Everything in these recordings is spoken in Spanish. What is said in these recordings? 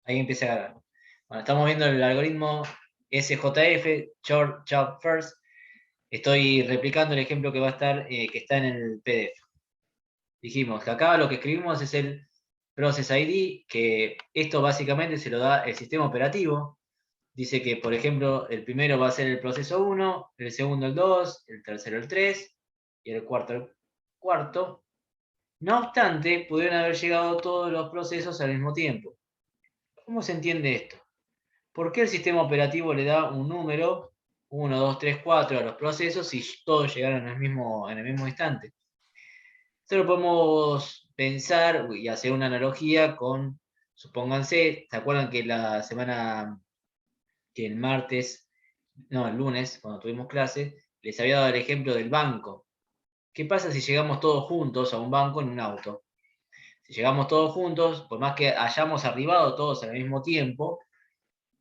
Ahí empieza a agarrar. Bueno, estamos viendo el algoritmo SJF, Short Job First. Estoy replicando el ejemplo que va a estar, que está en el PDF. Dijimos que acá lo que escribimos es el Process ID, que esto básicamente se lo da el sistema operativo. Dice que, por ejemplo, el primero va a ser el proceso 1, el segundo el 2, el tercero el 3 y el cuarto el cuarto. No obstante, pudieron haber llegado todos los procesos al mismo tiempo. ¿Cómo se entiende esto? ¿Por qué el sistema operativo le da un número, 1, 2, 3, 4, a los procesos si todos llegaron en el mismo instante? Esto lo podemos pensar y hacer una analogía con, supónganse, ¿se acuerdan que la semana, que el martes, no, el lunes, cuando tuvimos clase, les había dado el ejemplo del banco? ¿Qué pasa si llegamos todos juntos a un banco en un auto? Si llegamos todos juntos, por más que hayamos arribado todos al mismo tiempo,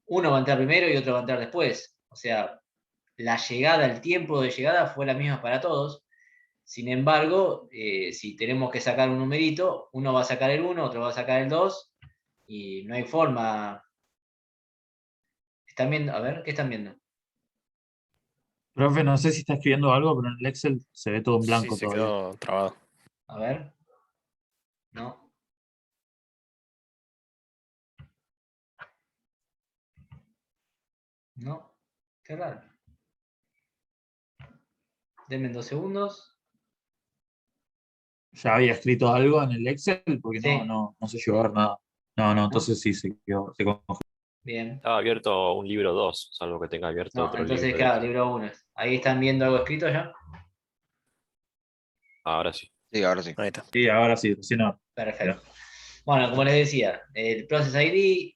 uno va a entrar primero y otro va a entrar después. O sea, la llegada, el tiempo de llegada fue la misma para todos. Sin embargo, si tenemos que sacar un numerito, uno va a sacar el 1, otro va a sacar el 2, y no hay forma. ¿Están viendo? A ver, ¿qué están viendo? Profe, no sé si está escribiendo algo, pero en el Excel se ve todo en Sí, blanco se todavía. quedó trabado. A ver. No. No. Qué raro. Denme 2 segundos. ¿Ya había escrito algo en el Excel? Porque Sí. no se llegó a ver nada. No, ¿No? entonces sí se quedó, se congeló. Bien. Estaba abierto un libro 2, salvo que tenga abierto No, otro entonces, libro claro, dentro. libro 1. Ahí están viendo algo escrito ya. Ahora sí. Sí, ahora sí. Ahí está. Sí, ahora sí, recién ahora. Perfecto. Bueno, como les decía, el Process ID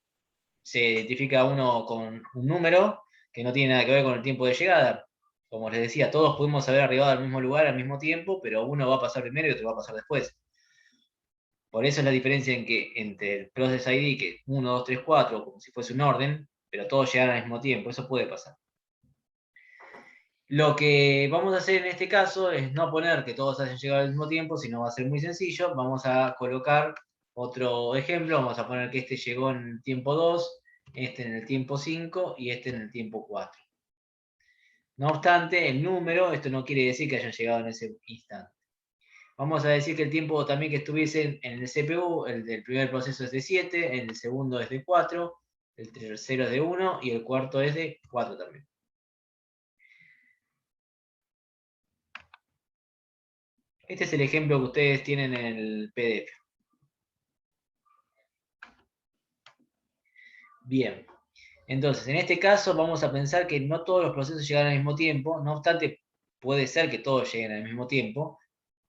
se identifica uno con un número que no tiene nada que ver con el tiempo de llegada. Como les decía, todos pudimos haber arribado al mismo lugar al mismo tiempo, pero uno va a pasar primero y otro va a pasar después. Por eso es la diferencia entre el Process ID, que 1, 2, 3, 4, como si fuese un orden, pero todos llegan al mismo tiempo. Eso puede pasar. Lo que vamos a hacer en este caso es no poner que todos hayan llegado al mismo tiempo, sino va a ser muy sencillo. Vamos a colocar otro ejemplo. Vamos a poner que este llegó en el tiempo 2, este en el tiempo 5 y este en el tiempo 4. No obstante, el número, esto no quiere decir que hayan llegado en ese instante. Vamos a decir que el tiempo también que estuviesen en el CPU, el del primer proceso es de 7, el segundo es de 4, el tercero es de 1 y el cuarto es de 4 también. Este es el ejemplo que ustedes tienen en el PDF. Bien. Entonces, en este caso vamos a pensar que no todos los procesos llegan al mismo tiempo, no obstante, puede ser que todos lleguen al mismo tiempo.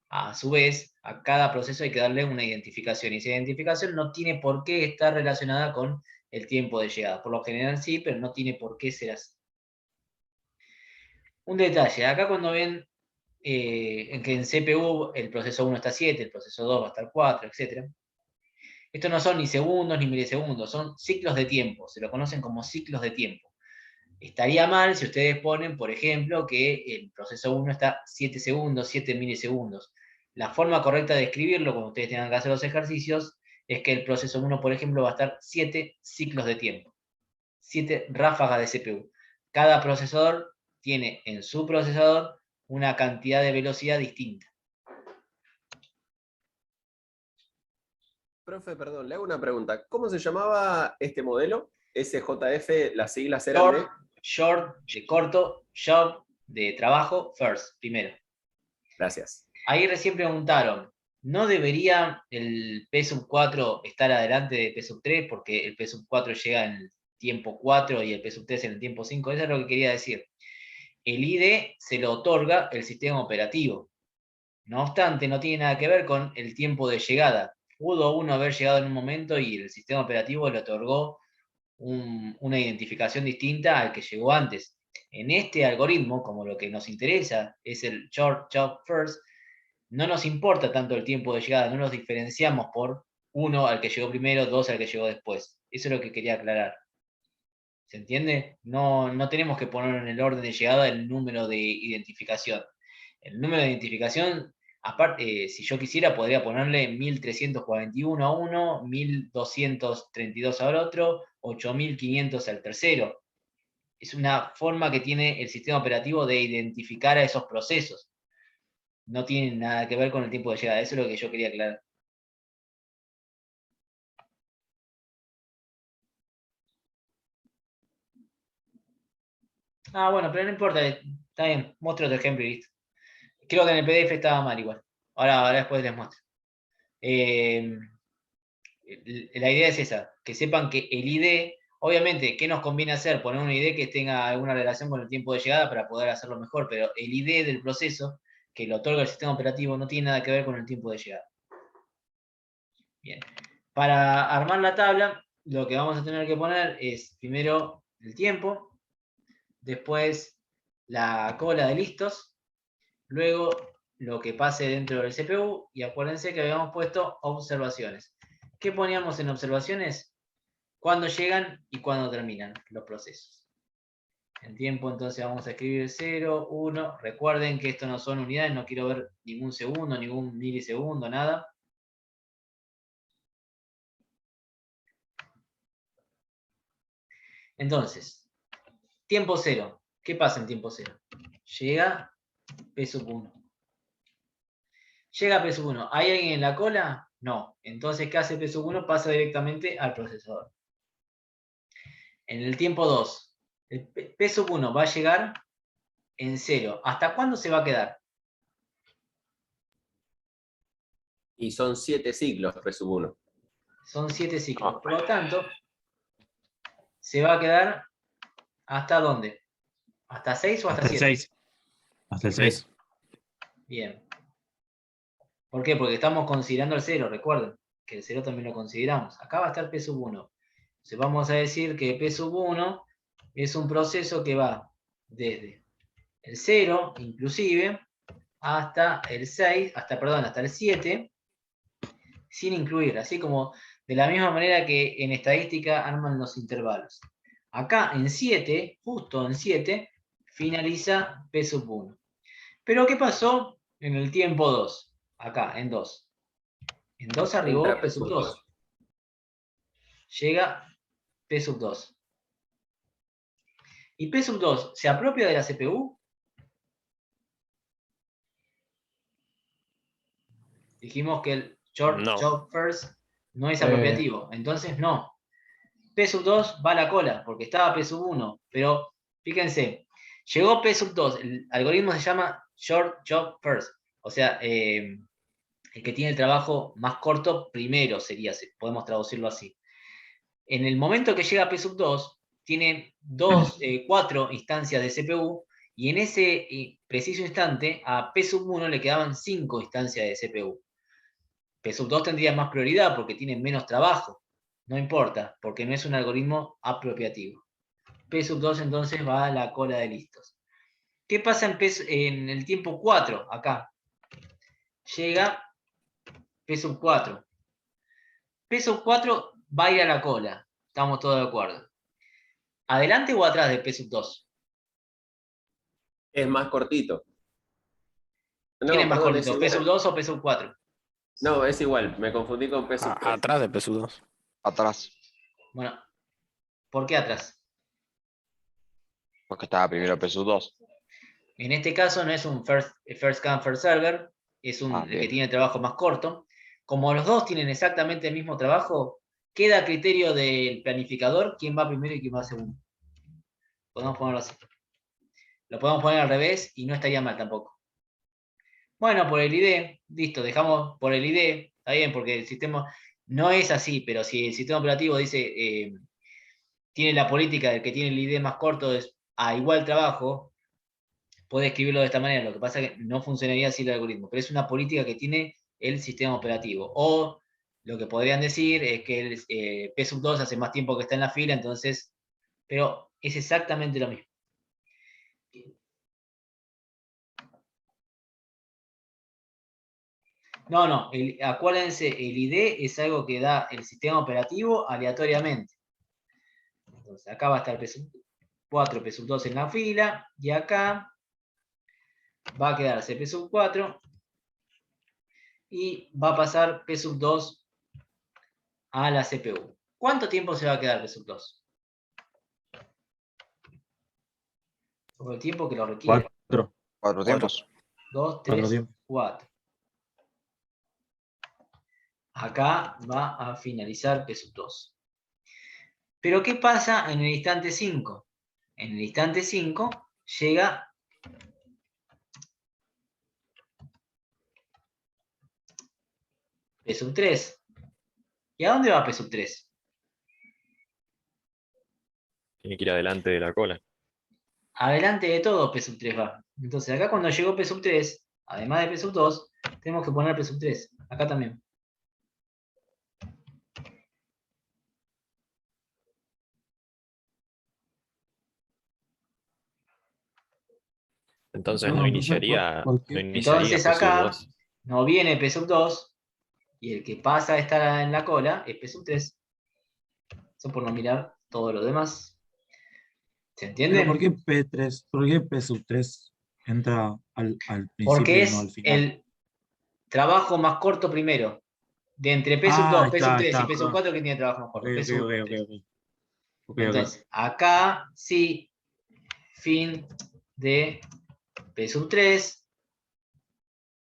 A su vez, a cada proceso hay que darle una identificación, y esa identificación no tiene por qué estar relacionada con el tiempo de llegada. Por lo general sí, pero no tiene por qué ser así. Un detalle, acá cuando ven en que en CPU el proceso 1 está 7, el proceso 2 va a estar 4, etc. Estos no son ni segundos ni milisegundos, son ciclos de tiempo, se lo conocen como ciclos de tiempo. Estaría mal si ustedes ponen, por ejemplo, que el proceso 1 está 7 segundos, 7 milisegundos. La forma correcta de escribirlo, cuando ustedes tengan que hacer los ejercicios, es que el proceso 1, por ejemplo, va a estar 7 ciclos de tiempo, 7 ráfagas de CPU. Cada procesador tiene en su procesador una cantidad de velocidad distinta. Profe, perdón, le hago una pregunta. ¿Cómo se llamaba este modelo? SJF, las siglas eran de... Short, de corto, job, de trabajo, first, primero. Gracias. Ahí recién preguntaron, ¿no debería el P4 estar adelante de P3 porque el P4 llega en el tiempo 4 y el P3 en el tiempo 5? Eso es lo que quería decir. El ID se lo otorga el sistema operativo. No obstante, no tiene nada que ver con el tiempo de llegada. Pudo uno haber llegado en un momento y el sistema operativo le otorgó una identificación distinta al que llegó antes. En este algoritmo, como lo que nos interesa es el short job first, no nos importa tanto el tiempo de llegada, no nos diferenciamos por 1 al que llegó primero, 2 al que llegó después. Eso es lo que quería aclarar. ¿Se entiende? No tenemos que poner en el orden de llegada el número de identificación. El número de identificación Aparte, si yo quisiera, podría ponerle 1341 a uno, 1232 al otro, 8500 al tercero. Es una forma que tiene el sistema operativo de identificar a esos procesos. No tiene nada que ver con el tiempo de llegada. Eso es lo que yo quería aclarar. Ah, bueno, pero no importa. Está bien. Muestro otro ejemplo y listo. Creo que en el PDF estaba mal igual. Ahora después les muestro. La idea es esa, que sepan que el ID, obviamente, ¿qué nos conviene hacer? Poner un ID que tenga alguna relación con el tiempo de llegada para poder hacerlo mejor, pero el ID del proceso que lo otorga el sistema operativo no tiene nada que ver con el tiempo de llegada. Bien. Para armar la tabla, lo que vamos a tener que poner es primero el tiempo, después la cola de listos, luego lo que pase dentro del CPU, y acuérdense que habíamos puesto observaciones. ¿Qué poníamos en observaciones? Cuándo llegan y cuándo terminan los procesos. En tiempo, entonces vamos a escribir 0, 1. Recuerden que esto no son unidades, no quiero ver ningún segundo, ningún milisegundo, nada. Entonces, tiempo 0. ¿Qué pasa en tiempo 0? Llega P1. Llega P1. ¿Hay alguien en la cola? No. Entonces, ¿qué hace P1? Pasa directamente al procesador. En el tiempo 2, el P1 va a llegar en 0. ¿Hasta cuándo se va a quedar? Y son 7 ciclos, presumo. Son 7 ciclos. Por lo tanto, se va a quedar ¿hasta dónde? ¿Hasta 6 o hasta Hasta el 7? 6. Hasta el 6. Bien. ¿Por qué? Porque estamos considerando el 0, recuerden, que el 0 también lo consideramos. Acá va a estar P1. Entonces vamos a decir que P1 es un proceso que va desde el 0, inclusive, hasta el 6, hasta el 7, sin incluir, así como de la misma manera que en estadística arman los intervalos. Acá en 7, justo en 7, finaliza P1. Pero ¿qué pasó en el tiempo 2? Acá, en 2. En 2 arribó Entra P2. Llega P2. ¿Y P2 se apropia de la CPU? Dijimos que el short No. job first no es apropiativo. Entonces no. P2 va a la cola, porque estaba P1. Pero fíjense, llegó P2. El algoritmo se llama short job first. O sea, el que tiene el trabajo más corto primero sería, podemos traducirlo así. En el momento que llega P2, tiene 4 instancias de CPU, y en ese preciso instante a P1 le quedaban 5 instancias de CPU. P2 tendría más prioridad porque tiene menos trabajo. No importa, porque no es un algoritmo apropiativo. P2 entonces va a la cola de listos. ¿Qué pasa en el tiempo 4? Acá. Llega P4. P4 va a ir a la cola. Estamos todos de acuerdo. ¿Adelante o atrás de P2? Es más cortito. ¿Quién es más perdón, es cortito? igual. ¿P2 o P4? No, es igual, me confundí con P3. Atrás de P2. Atrás, Bueno, ¿por qué atrás? porque estaba primero P2. En este caso no es un first come, first server, es el que Bien. tiene el trabajo más corto. Como los dos tienen exactamente el mismo trabajo, queda a criterio del planificador quién va primero y quién va segundo. Podemos ponerlo así. Lo podemos poner al revés y no estaría mal tampoco. Bueno, por el ID, listo, dejamos por el ID, está bien, porque el sistema no es así, pero si el sistema operativo dice, tiene la política de que tiene el ID más corto es a igual trabajo, puede escribirlo de esta manera. Lo que pasa es que no funcionaría así el algoritmo, pero es una política que tiene el sistema operativo. O lo que podrían decir es que el P2 hace más tiempo que está en la fila, entonces, pero es exactamente lo mismo. No, acuérdense, el ID es algo que da el sistema operativo aleatoriamente. Entonces, acá va a estar P4, P2 en la fila, y acá va a quedarse P4 y va a pasar P sub 2 a la CPU. ¿Cuánto tiempo se va a quedar P sub 2? Por el tiempo que lo requiere. 4. 4 tiempos. 2, 4 3, tiempos. 4. Acá va a finalizar P sub 2. Pero ¿qué pasa en el instante 5? En el instante 5 llega P sub 3. ¿Y a dónde va P sub 3? Tiene que ir adelante de la cola. Adelante de todo P sub 3 va. Entonces acá cuando llegó P sub 3, además de P sub 2, tenemos que poner P sub 3. Acá también. Entonces No, no no sé iniciaría, por qué. no iniciaría Entonces P sub acá 2. no viene P sub 2 y el que pasa a estar en la cola es P sub 3. Eso por no mirar todo lo demás. ¿Se entiende? Pero ¿por qué P3? ¿Por qué P sub 3 entra al Porque principio y no al es final? el trabajo más corto primero. De entre P sub 2, Ah, P sub 3 y está, P sub perdón. 4, que tiene trabajo más Ok, corto? P ok, sub ok, ok, 3. ok. Ok, ok. Entonces, acá sí, fin de P sub 3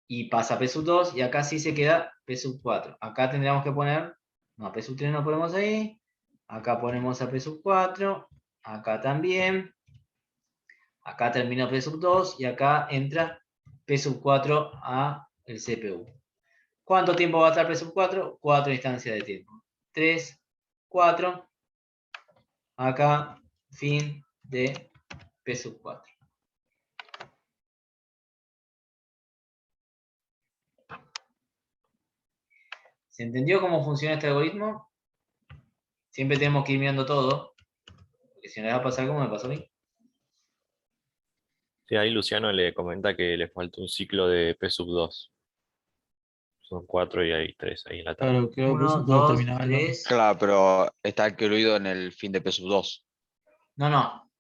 y pasa a P sub 2 y acá sí se queda P sub 4. Acá tendríamos que poner, no, P sub 3 no ponemos ahí, acá ponemos a P sub 4, acá también, acá termina P sub 2 y acá entra P sub 4 a el CPU. ¿Cuánto tiempo va a estar P sub 4? 4 instancias de tiempo. 3, 4, acá, fin de P sub 4. ¿Se entendió cómo funciona este algoritmo? Siempre tenemos que ir mirando todo, porque si no le va a pasar como me pasó a mí. Sí, ahí Luciano le comenta que le falta un ciclo de P sub 2. Son 4 y hay 3 ahí en la tabla. Claro, creo que P 1, sub 2 2, terminaba en 3. Claro, pero está incluido en el fin de P sub 2, No, no.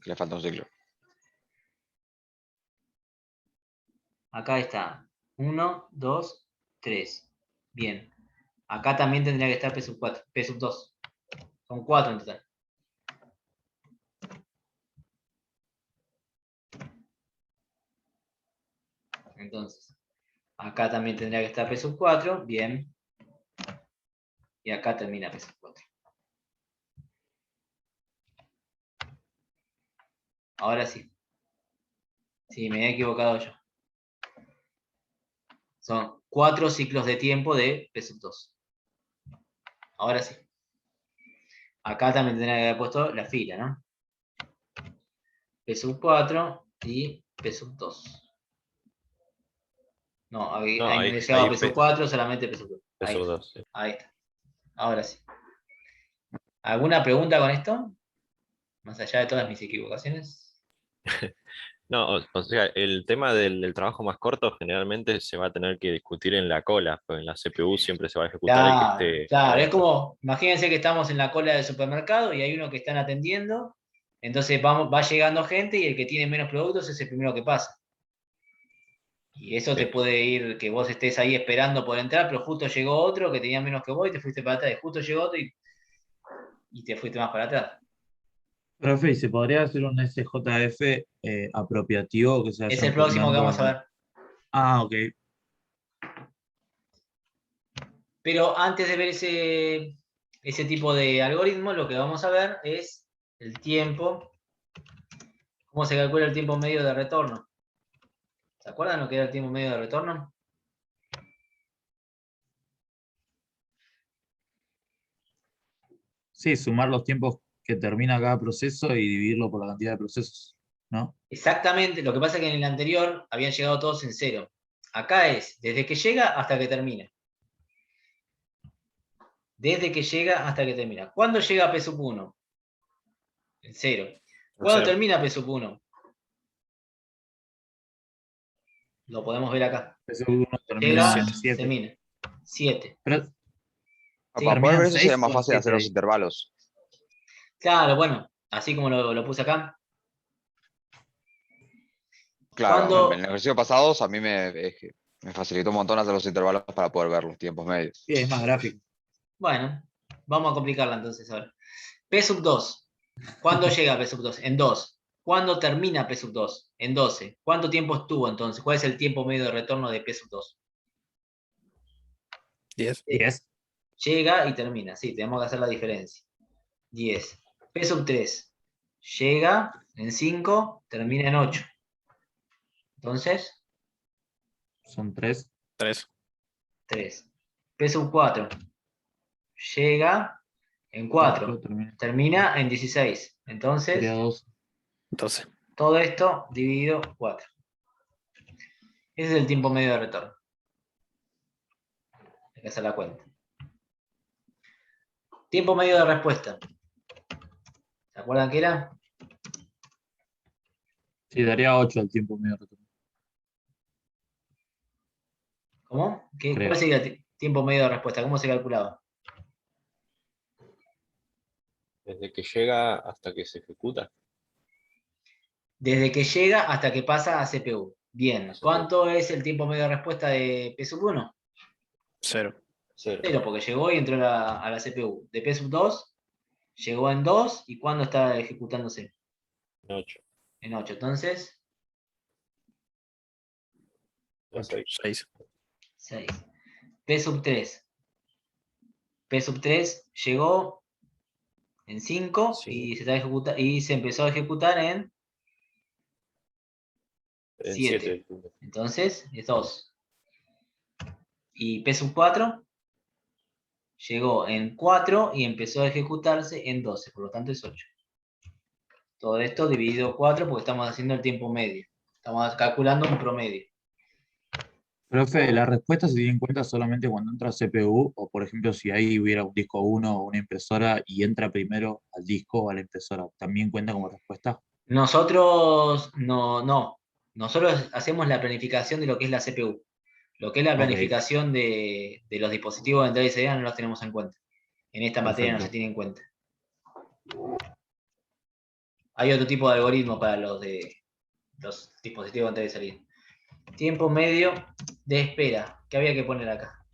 que le falta un ciclo. Acá está. 1, 2, 3. Bien. Acá también tendría que estar P sub 4, P sub 2. Son 4 en total. Entonces, acá también tendría que estar P sub 4. Bien. Y acá termina P sub 4. Ahora sí. Sí, me he equivocado yo. Son 4 ciclos de tiempo de P sub 2. Ahora sí. Acá también tendría que haber puesto la fila, ¿no? P sub 4 y P sub 2. No, ahí No, no ahí, le llegaba ahí P sub 4, solamente P sub 2. P Ahí sub está. 2. Sí. Ahí está. Ahora sí. ¿Alguna pregunta con esto? Más allá de todas mis equivocaciones. No, o sea, el tema del trabajo más corto generalmente se va a tener que discutir en la cola, pues en la CPU siempre se va a ejecutar el que Claro, esté claro. Es adentro. como, imagínense que estamos en la cola del supermercado y hay uno que están atendiendo. Entonces va llegando gente y el que tiene menos productos es el primero que pasa. Y eso te Sí. puede ir, que vos estés ahí esperando por entrar, pero justo llegó otro que tenía menos que vos y te fuiste para atrás. Y justo llegó otro y te fuiste más para atrás. Profe, ¿y se podría hacer un SJF apropiativo que se Es vayan el próximo que vamos a turnando? ver. Ah, ok. Pero antes de ver ese tipo de algoritmo, lo que vamos a ver es el tiempo, cómo se calcula el tiempo medio de retorno. ¿Se acuerdan lo que era el tiempo medio de retorno? Sí, sumar los tiempos que termina cada proceso y dividirlo por la cantidad de procesos, ¿no? Exactamente, lo que pasa es que en el anterior habían llegado todos en 0. Acá es desde que llega hasta que termina. Desde que llega hasta que termina. ¿Cuándo llega P sub 1? En 0. En ¿Cuándo 0. termina P sub 1? Lo podemos ver acá. Ese uno termina Llega, en 7. termina. 7. Pero Sí. Para poder termina ver en eso sería 6 más o en fácil hacer 7 los ahí. intervalos. Claro, bueno, así como lo puse acá. Claro, en Cuando el ejercicio pasado a mí Me facilitó un montón hacer los intervalos para poder ver los tiempos medios. Sí, es más gráfico. Bueno, vamos a complicarla entonces ahora. P sub 2. ¿Cuándo llega P sub 2? En 2. ¿Cuándo termina P sub 2? En 12. ¿Cuánto tiempo estuvo entonces? ¿Cuál es el tiempo medio de retorno de P sub 2? 10. 10. Llega y termina. Sí, tenemos que hacer la diferencia. 10. P sub 3. Llega en 5, termina en 8. Entonces, Son 3. 3. 3. P sub 4. Llega en 4. Termina en 16. Entonces, Sería 2. 12. todo esto dividido 4. Ese es el tiempo medio de retorno. Hay que hacer la cuenta. Tiempo medio de respuesta. ¿Se acuerdan qué era? Sí, daría 8 al tiempo medio retorno. ¿Cómo? Creo. ¿Cuál sería el tiempo medio de respuesta? ¿Cómo se calculaba? Desde que llega hasta que se ejecuta. Desde que llega hasta que pasa a CPU. Bien. ¿Cuánto es el tiempo medio de respuesta de P sub 1? 0. 0. 0, porque llegó y entró a la CPU. De P sub 2, llegó en 2, ¿y cuándo está ejecutándose? 8. En 8. Entonces, 6. 6. P sub 3. P sub 3 llegó en 5 y se empezó a ejecutar en 7. Entonces, es 2. Y P sub 4 llegó en 4 y empezó a ejecutarse en 12, por lo tanto es 8. Todo esto dividido 4 porque estamos haciendo el tiempo medio. Estamos calculando un promedio. Profe, ¿la respuesta se tiene en cuenta solamente cuando entra CPU? O, por ejemplo, si ahí hubiera un disco 1 o una impresora y entra primero al disco o a la impresora, ¿también cuenta como respuesta? Nosotros no. Nosotros hacemos la planificación de lo que es la CPU. Lo que es la Ok. planificación de los dispositivos de entrada y salida no los tenemos en cuenta. En esta materia no se Perfecto. tiene en cuenta. Hay otro tipo de algoritmo para los dispositivos de entrada y salida. Tiempo medio de espera. ¿Qué había que poner acá?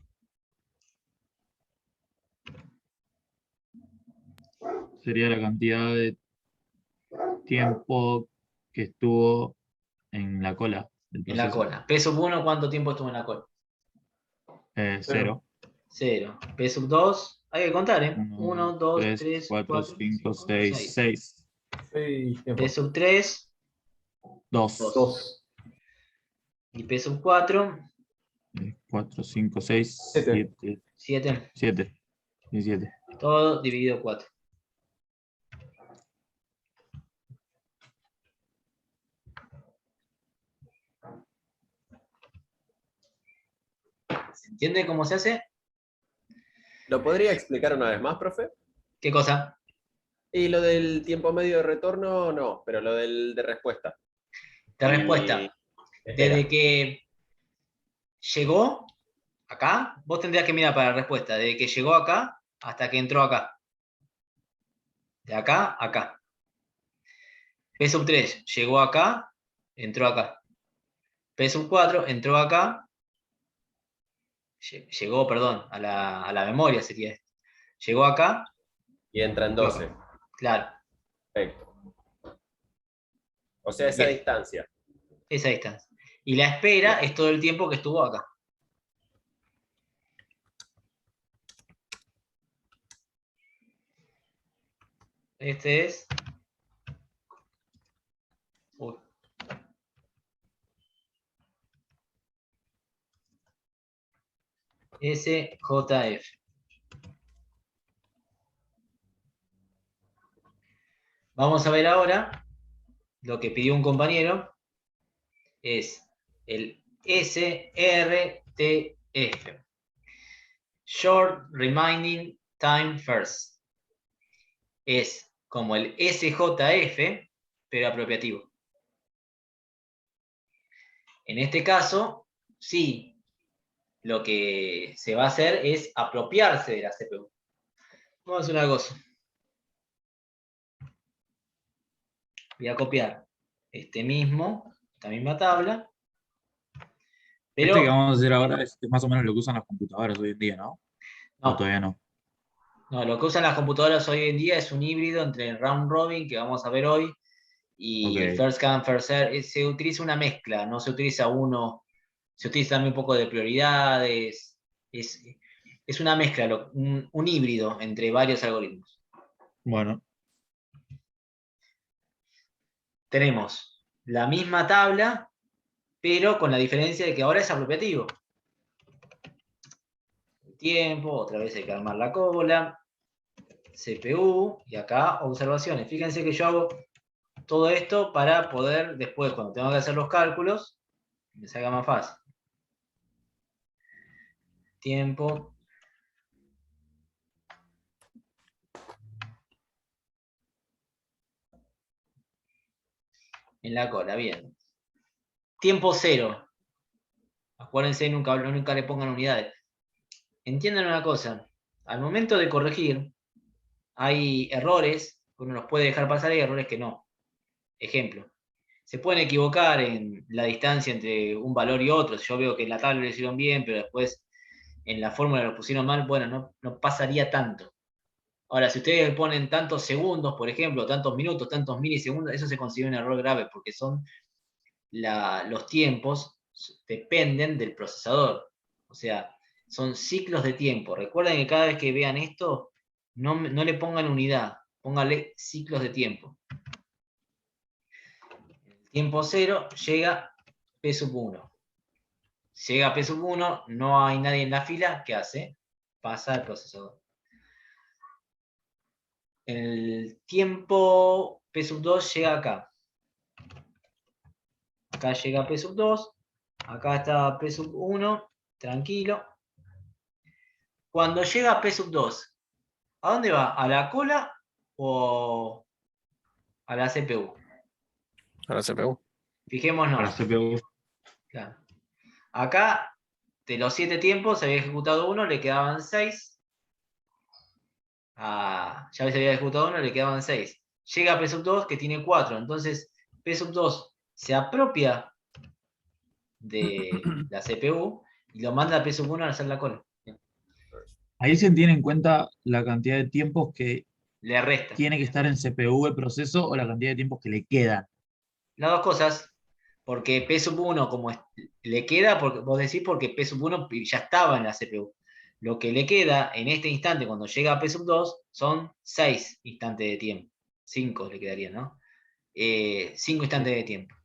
Sería la cantidad de tiempo que estuvo en la cola del En la proceso. cola. P sub 1, ¿cuánto tiempo estuvo en la cola? 0. 0. P sub 2, hay que contar, ¿eh? 1, 1, 2, 3, 3, 4, 4, 5, 5, 6, 6. 6. P sub 3, 2. 2. Y P sub 4, 4, 5, 6, 7. 7. 7. 17. Todo dividido 4. ¿Se entiende cómo se hace? ¿Lo podría explicar una vez más, profe? ¿Qué cosa? Y lo del tiempo medio de retorno, no, pero lo del de respuesta. De Y respuesta. espera. Desde que llegó acá, vos tendrías que mirar para la respuesta. Desde que llegó acá hasta que entró acá. De acá a acá. P sub 3 llegó acá, entró acá. P sub 4 entró acá, llegó, perdón, a la memoria sería esto. Llegó acá. Y entra en 12. Claro. Perfecto. O sea, esa Bien. distancia. Esa distancia. Y la espera es todo el tiempo que estuvo acá. Este es... Uy. SJF. Vamos a ver ahora lo que pidió un compañero. Es el SRTF. Short Remaining Time First. Es como el SJF, pero apropiativo. En este caso, sí, lo que se va a hacer es apropiarse de la CPU. Vamos a hacer una cosa. Voy a copiar esta misma tabla. Pero Este que vamos a hacer ahora es más o menos lo que usan las computadoras hoy en día, ¿no? O no, todavía no. no, lo que usan las computadoras hoy en día es un híbrido entre el round robin, que vamos a ver hoy, y el Ok. first come, first serve. Se utiliza una mezcla, no se utiliza uno, se utiliza también un poco de prioridades. Es una mezcla, un híbrido entre varios algoritmos. Bueno, Tenemos la misma tabla, pero con la diferencia de que ahora es apropiativo. Tiempo, otra vez hay que armar la cola, CPU, y acá observaciones. Fíjense que yo hago todo esto para poder después, cuando tengo que hacer los cálculos, me salga más fácil. Tiempo. En la cola, bien. Tiempo cero. Acuérdense, nunca le pongan unidades. Entiendan una cosa. Al momento de corregir, hay errores que uno los puede dejar pasar y errores que no. Ejemplo. Se pueden equivocar en la distancia entre un valor y otro. Si yo veo que en la tabla lo hicieron bien, pero después en la fórmula lo pusieron mal, bueno, no pasaría tanto. Ahora, si ustedes ponen tantos segundos, por ejemplo, tantos minutos, tantos milisegundos, eso se considera un error grave porque son los tiempos dependen del procesador. O sea, son ciclos de tiempo. Recuerden que cada vez que vean esto, no le pongan unidad, pónganle ciclos de tiempo. Tiempo cero llega P sub 1. Llega P sub 1, no hay nadie en la fila, ¿qué hace? Pasa al procesador. El tiempo P sub 2 llega acá. Acá llega P sub 2, acá está P sub 1, tranquilo. Cuando llega P sub 2, ¿a dónde va? ¿A la cola o a la CPU? A la CPU. para Fijémonos. CPU. Claro. Acá, de los 7 tiempos, se había ejecutado uno, le quedaban 6. Ya se había ejecutado uno, le quedaban 6. Llega P sub 2, que tiene 4. Entonces, P sub 2 se apropia de la CPU y lo manda a P sub 1 a hacer la cola. Ahí se tiene en cuenta la cantidad de tiempos que Le resta. tiene que estar en CPU el proceso o la cantidad de tiempos que le quedan. Las dos cosas, porque P sub 1 como le queda, porque vos decís porque P sub 1 ya estaba en la CPU. Lo que le queda en este instante, cuando llega a P sub 2, son 6 instantes de tiempo. 5 le quedarían, ¿no? 5 instantes de tiempo.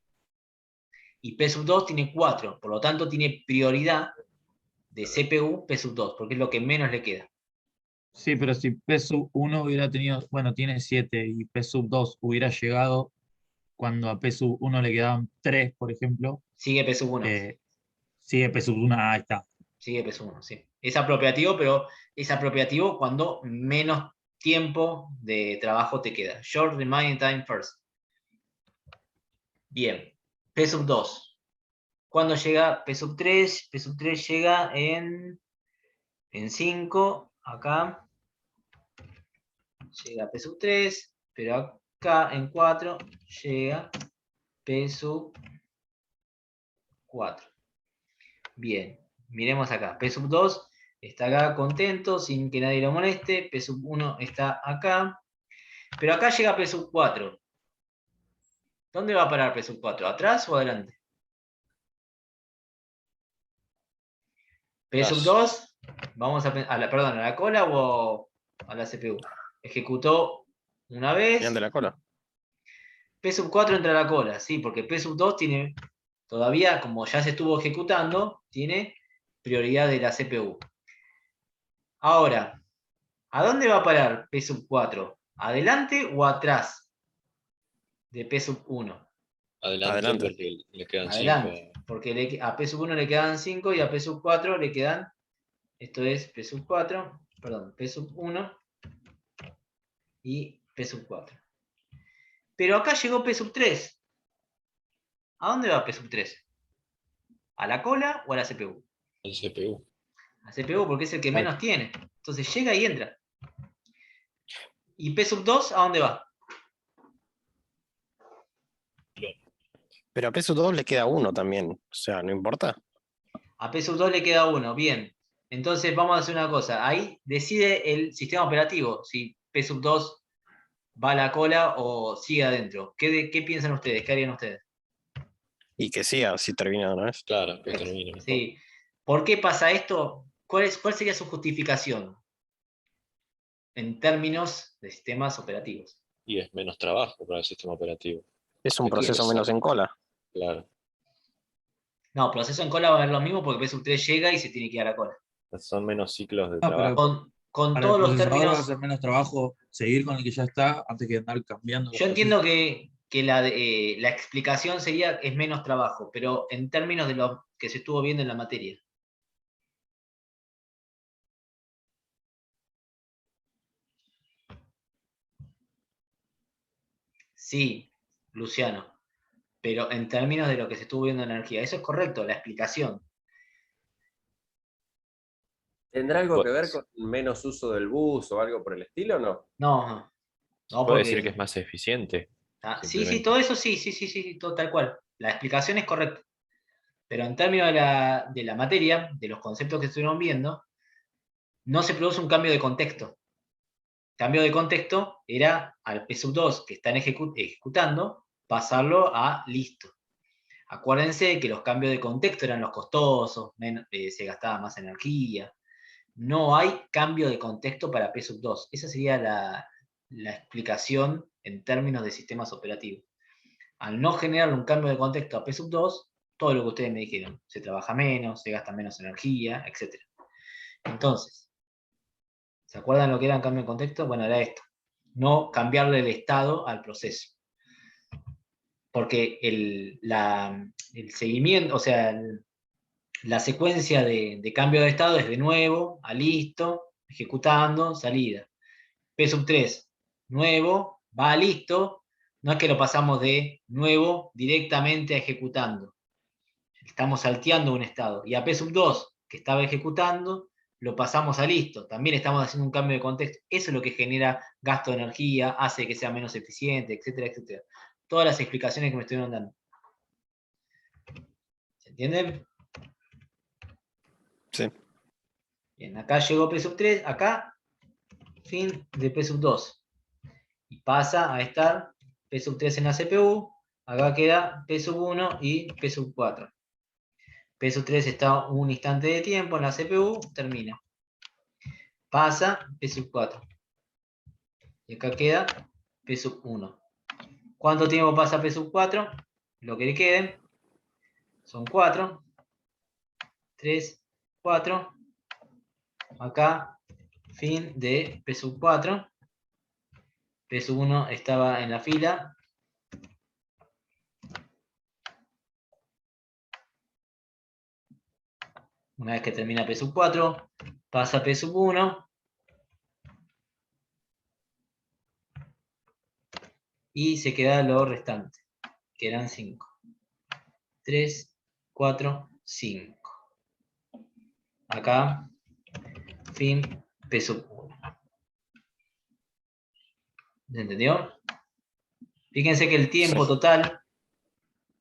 Y P sub 2 tiene 4, por lo tanto tiene prioridad de CPU P sub 2, porque es lo que menos le queda. Sí, pero si P sub 1 hubiera tenido, bueno, tiene 7 y P sub 2 hubiera llegado cuando a P sub 1 le quedaban 3, por ejemplo, Sigue P sub 1. sigue P sub 1, ahí está. Sigue P sub 1, sí. Es apropiativo, pero es apropiativo cuando menos tiempo de trabajo te queda. Short remaining time first. Bien. P sub 2. ¿Cuándo llega P sub 3? P sub 3 llega en 5. Acá. Llega P sub 3. Pero acá en 4 llega P sub 4. Bien. Miremos acá. P sub 2 está acá contento, sin que nadie lo moleste. P sub 1 está acá. Pero acá llega P sub 4. ¿Dónde va a parar P sub 4? ¿Atrás o adelante? P sub 2, vamos a perdón, ¿a la cola o a la CPU? Ejecutó una vez. Bien de la cola. P sub 4 entra a la cola, sí, porque P sub 2 tiene, todavía, como ya se estuvo ejecutando, tiene prioridad de la CPU. Ahora, ¿a dónde va a parar P sub 4? ¿Adelante o atrás de P sub 1? Adelante. Porque le quedan Adelante, 5. porque a P sub 1 le quedan 5 y a P sub 4 le quedan, esto es P sub 4, perdón, P sub 1 y P sub 4. Pero acá llegó P sub 3. ¿A dónde va P sub 3? ¿A la cola o a la CPU? El CPU. A la CPU porque es el que menos tiene. Entonces llega y entra. ¿Y P sub 2 a dónde va? Pero a P sub 2 le queda 1 también. O sea, no importa. A P sub 2 le queda 1, bien. Entonces vamos a hacer una cosa. Ahí decide el sistema operativo si P sub 2 va a la cola o sigue adentro. ¿Qué piensan ustedes? ¿Qué harían ustedes? Y que siga, si termina de una vez. Claro, que termine mejor. Sí. ¿Por qué pasa esto? ¿Cuál sería su justificación en términos de sistemas operativos? Y es menos trabajo para el sistema operativo. Es un Hay que proceso empezar. menos en cola. Claro. No, proceso en cola va a haber lo mismo porque P sub 3 llega y se tiene que ir a la cola. Son menos ciclos de No, pero trabajo. Con para el todos los procesador va a términos. ser menos trabajo seguir con el que ya está antes que andar cambiando los Yo entiendo procesos. que la explicación sería es menos trabajo, pero en términos de lo que se estuvo viendo en la materia. Sí, Luciano, pero en términos de lo que se estuvo viendo en energía. Eso es correcto, la explicación. ¿Tendrá algo que ver Pues, con menos uso del bus o algo por el estilo o no? No, no, puede decir que es porque. más eficiente. Sí, Simplemente. todo eso sí, todo tal cual. La explicación es correcta. Pero en términos de la materia, de los conceptos que estuvieron viendo, no se produce un cambio de contexto. Cambio de contexto era al P sub 2 que están ejecutando, pasarlo a listo. Acuérdense que los cambios de contexto eran los costosos, se gastaba más energía. No hay cambio de contexto para P sub 2. Esa sería la explicación en términos de sistemas operativos. Al no generar un cambio de contexto a P sub 2, todo lo que ustedes me dijeron, se trabaja menos, se gasta menos energía, etc. Entonces, ¿se acuerdan lo que era un cambio de contexto? Bueno, era esto. No cambiarle el estado al proceso. Porque el seguimiento, o sea, la secuencia de cambio de estado es de nuevo, a listo, ejecutando, salida. P sub 3, nuevo, va a listo, no es que lo pasamos de nuevo directamente a ejecutando. Estamos salteando un estado. Y a P sub 2, que estaba ejecutando, lo pasamos a listo. También estamos haciendo un cambio de contexto. Eso es lo que genera gasto de energía, hace que sea menos eficiente, etcétera, etcétera. Todas las explicaciones que me estuvieron dando. ¿Se entienden? Sí. Bien, acá llegó P sub 3, acá fin de P sub 2. Y pasa a estar P sub 3 en la CPU, acá queda P sub 1 y P sub 4. P sub 3 está un instante de tiempo en la CPU, termina. Pasa P sub 4. Y acá queda P sub 1. ¿Cuánto tiempo pasa P sub 4? Lo que le queden son 4, 3, 4. Acá, fin de P sub 4. P sub 1 estaba en la fila. Una vez que termina P sub 4, pasa P sub 1. Y se queda lo restante, que eran 5. 3, 4, 5. Acá, fin P sub 1. ¿Se entendió? Fíjense que el tiempo Sí. total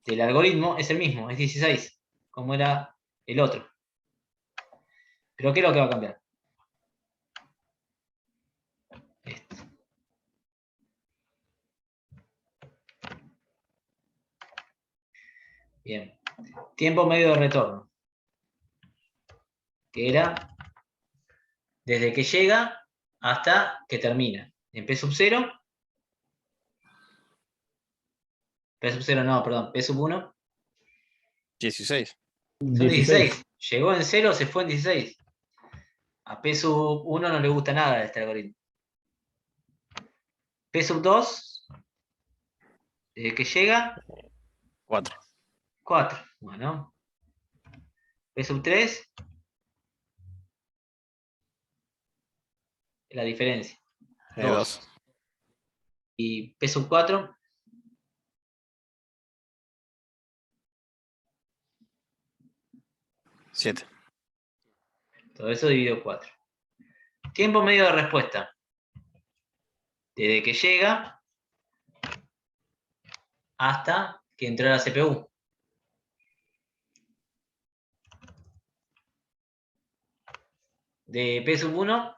del algoritmo es el mismo, es 16, como era el otro. ¿Pero qué es lo que va a cambiar? Esto. Bien. Tiempo medio de retorno. Que era desde que llega hasta que termina. En P sub 0. P sub 0 no, perdón. P sub 1. 16. Son 16. Llegó en 0, se fue en 16. A P sub 1 no le gusta nada este algoritmo. P sub 2, desde que llega, 4. 4. Bueno. P sub 3, la diferencia. 2. 2. Y P sub 4, 7. todo eso dividido 4. Tiempo medio de respuesta. Desde que llega hasta que entró a la CPU. De P sub 1,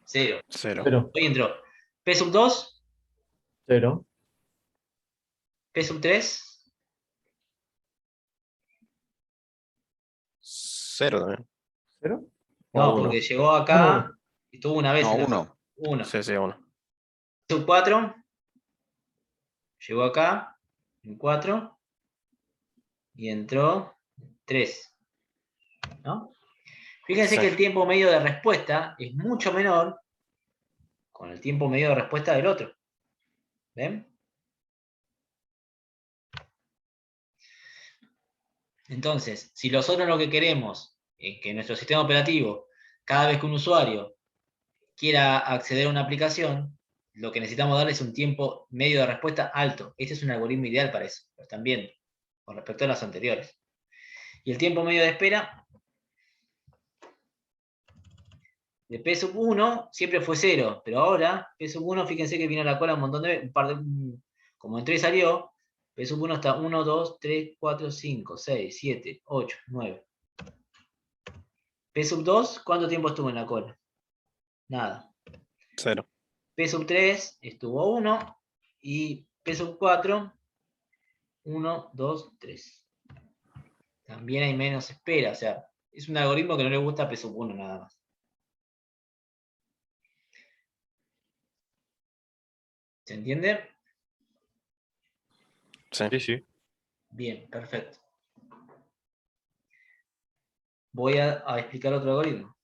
0. 0. 0, Hoy entró. P sub 2, 0, P sub 3, 0 también. 0. no, porque llegó acá y estuvo una vez No, en la 1. 1. Sí, 1. P sub 4, llegó acá en 4 y entró 3. ¿No? Fíjense que el tiempo medio de respuesta es mucho menor con el tiempo medio de respuesta del otro. ¿Ven? Entonces, si nosotros lo que queremos es que nuestro sistema operativo, cada vez que un usuario quiera acceder a una aplicación, lo que necesitamos darle es un tiempo medio de respuesta alto. Este es un algoritmo ideal para eso, lo están viendo, con respecto a los anteriores. Y el tiempo medio de espera de P sub 1 siempre fue 0, pero ahora P sub 1, fíjense que vino a la cola un montón de como entró y salió, P sub 1 está 1, 2, 3, 4, 5, 6, 7, 8, 9. P sub 2, ¿cuánto tiempo estuvo en la cola? Nada. 0. P sub 3 estuvo 1 y P sub 4, 1, 2, 3. También hay menos espera, o sea, es un algoritmo que no le gusta a P sub 1 nada más. ¿Se entiende? Sí. Sí, sí. Bien, perfecto. Voy a explicar otro algoritmo.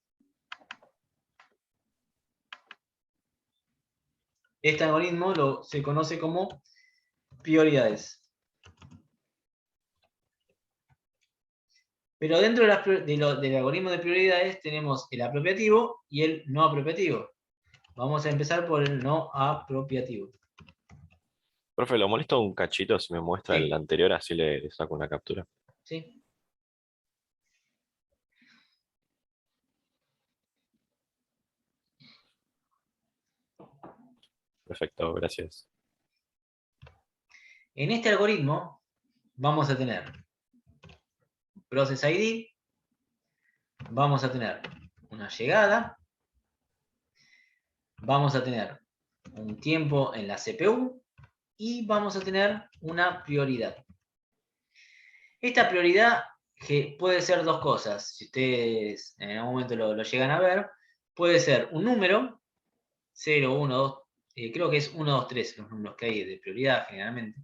Este algoritmo se conoce como prioridades. Pero dentro del algoritmo de prioridades tenemos el apropiativo y el no apropiativo. Vamos a empezar por el no apropiativo. Profe, ¿lo molesto un cachito si me muestra Sí. el anterior? Así le saco una captura. ¿Sí? Perfecto, gracias. En este algoritmo vamos a tener Process ID, vamos a tener una llegada, vamos a tener un tiempo en la CPU y vamos a tener una prioridad. Esta prioridad que puede ser dos cosas, si ustedes en algún momento lo llegan a ver, puede ser un número, 0, 1, 2, creo que es 1, 2, 3 los números que hay de prioridad generalmente,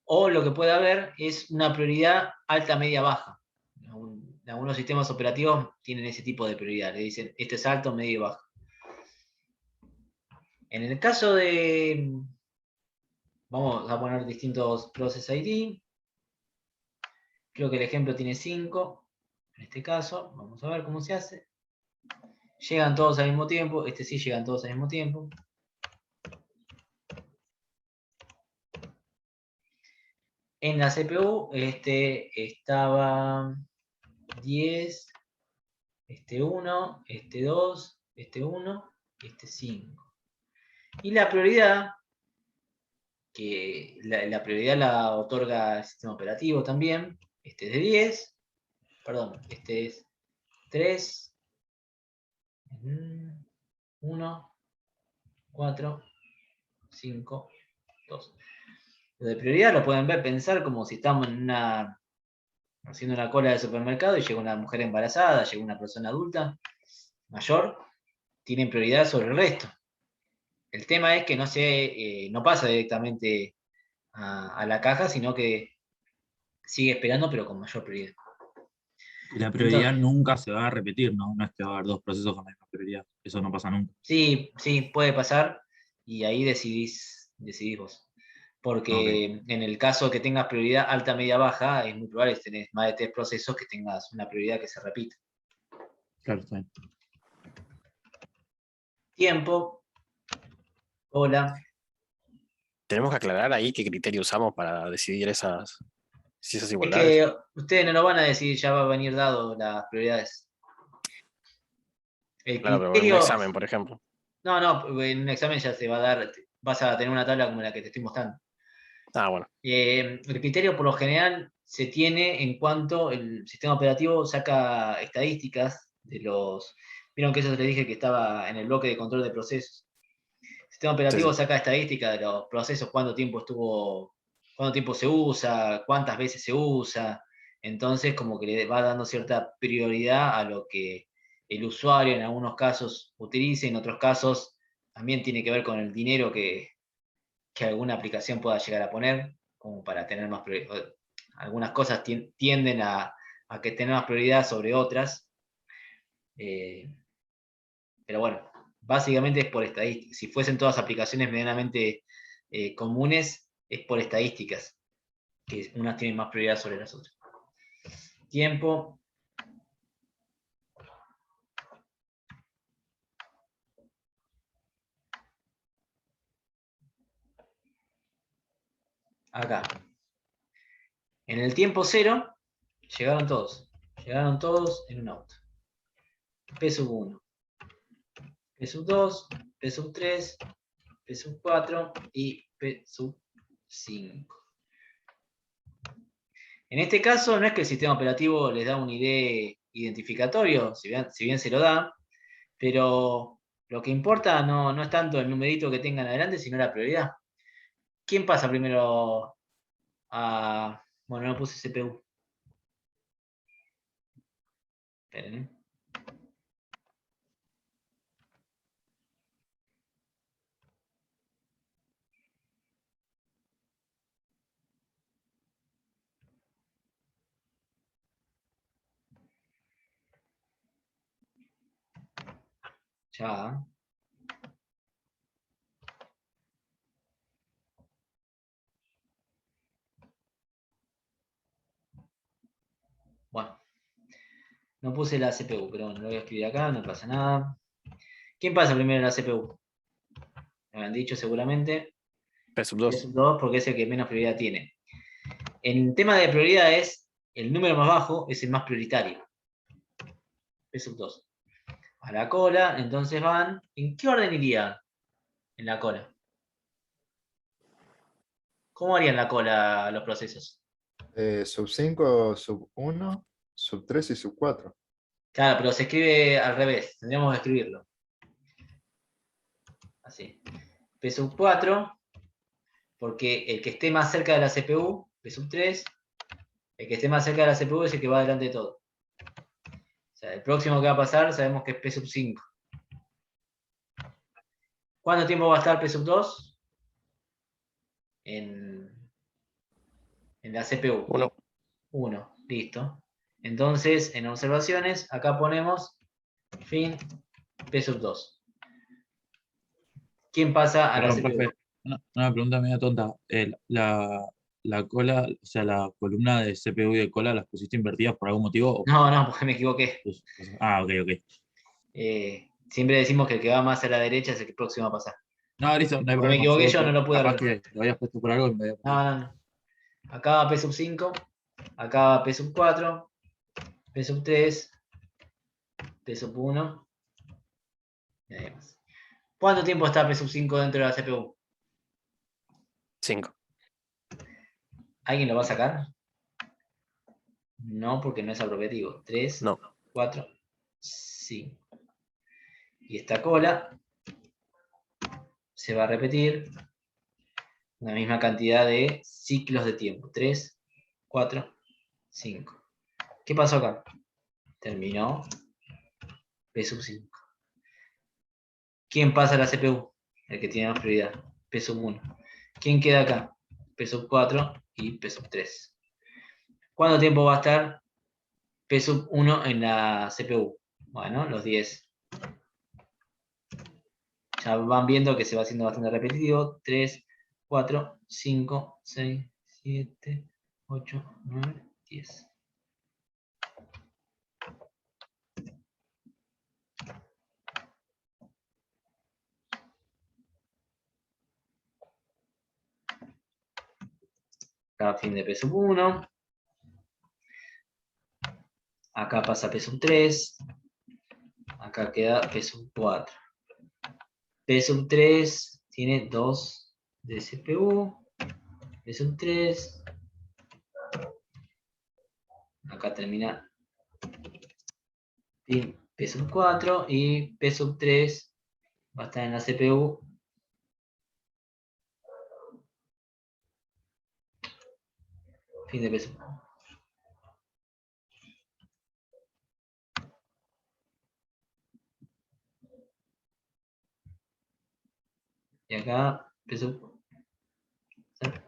o lo que puede haber es una prioridad alta, media, baja. Algunos sistemas operativos tienen ese tipo de prioridad, le dicen este es alto, medio y bajo. En el caso de, vamos a poner distintos process ID, creo que el ejemplo tiene 5, en este caso, vamos a ver cómo se hace. Llegan todos al mismo tiempo, este sí llegan todos al mismo tiempo. En la CPU, estaba 10, este 1, este 2, este 1, este 5. Y la prioridad, que la prioridad la otorga el sistema operativo también, este es de 10, perdón, este es 3, 1, 4, 5, 2. Lo de prioridad lo pueden ver, pensar como si estamos haciendo una cola de supermercado y llega una mujer embarazada, llega una persona adulta, mayor, tienen prioridad sobre el resto. El tema es que no pasa directamente a la caja, sino que sigue esperando, pero con mayor prioridad. Y la prioridad Entonces, nunca se va a repetir, ¿no? No es que va a haber dos procesos con la misma prioridad. Eso no pasa nunca. sí, puede pasar, y ahí decidís vos. Porque en el caso que tengas prioridad alta, media, baja, es muy probable que tenés más de 3 procesos que tengas una prioridad que se repita. Claro, está bien. Tiempo. Hola. Tenemos que aclarar ahí qué criterio usamos para decidir esas Es igualdades. que ustedes no lo van a decidir, ya va a venir dado las prioridades. El Claro, pero en criterio. un examen, por ejemplo. No, en un examen ya se va a dar, vas a tener una tabla como la que te estoy mostrando. Ah, bueno. El criterio por lo general se tiene en cuanto el sistema operativo saca estadísticas de los... Vieron que eso les dije que estaba en el bloque de control de procesos. El sistema operativo Sí. saca estadísticas de los procesos, cuánto tiempo se usa, cuántas veces se usa. Entonces, como que le va dando cierta prioridad a lo que el usuario en algunos casos utilice, en otros casos también tiene que ver con el dinero que alguna aplicación pueda llegar a poner, como para tener más prioridad. Algunas cosas tienden a que tener más prioridad sobre otras. Pero bueno, básicamente es por estadísticas. Si fuesen todas aplicaciones medianamente comunes, es por estadísticas, que unas tienen más prioridad sobre las otras. Tiempo. Acá. En el tiempo cero, llegaron todos. Llegaron todos en un auto. P1, P2, P3, P4 y P5. En este caso no es que el sistema operativo les da un ID identificatorio, si bien se lo da, pero lo que importa no es tanto el numerito que tengan adelante, sino la prioridad. ¿Quién pasa primero a... Bueno, no puse CPU. Esperen, ¿eh? Ya. Bueno, no puse la CPU, pero bueno, lo voy a escribir acá, no pasa nada. ¿Quién pasa primero en la CPU? Me han dicho seguramente. P2. P2 porque es el que menos prioridad tiene. En tema de prioridades, el número más bajo es el más prioritario. P2. A la cola, entonces van. ¿En qué orden iría en la cola? ¿Cómo harían la cola los procesos? Sub 5, sub 1, sub 3 y sub 4. Claro, pero se escribe al revés. Tendríamos que escribirlo. Así. P4, porque el que esté más cerca de la CPU, P3, el que esté más cerca de la CPU es el que va adelante de todo. O sea, el próximo que va a pasar sabemos que es P5. ¿Cuánto tiempo va a estar P2? En la CPU. 1. 1, listo. Entonces, en observaciones, acá ponemos fin P2. ¿Quién pasa a la Perdón, CPU? profe, una pregunta media tonta. La cola, o sea, la columna de CPU y de cola, ¿las pusiste invertidas por algún motivo? No, porque me equivoqué. Ah, ok, ok. Siempre decimos que el que va más a la derecha es el que próximo va a pasar. No, listo, no hay Como me problema. equivoqué yo, no lo pude Capaz arreglar. que lo habías puesto por algo y me había puesto. No. Acá va P5, acá va P4, P3, P1. Y ahí más. ¿Cuánto tiempo está P5 dentro de la CPU? 5. ¿Alguien lo va a sacar? No, porque no es apropiativo. 3, No. 4, 5. Y esta cola se va a repetir la misma cantidad de ciclos de tiempo. 3, 4, 5. ¿Qué pasó acá? Terminó P5. ¿Quién pasa a la CPU? El que tiene más prioridad. P1. ¿Quién queda acá? P4 y P3. ¿Cuánto tiempo va a estar P1 en la CPU? Bueno, los 10. Ya van viendo que se va haciendo bastante repetitivo. 3, 4, 5, 6, 7, 8, 9, 10. Acá fin de P1. Acá pasa P3. Acá queda P4. P3 tiene 2 de CPU. P3. Acá termina P sub 4 y P sub 3 va a estar en la CPU. Fin de P sub 4. Y acá P sub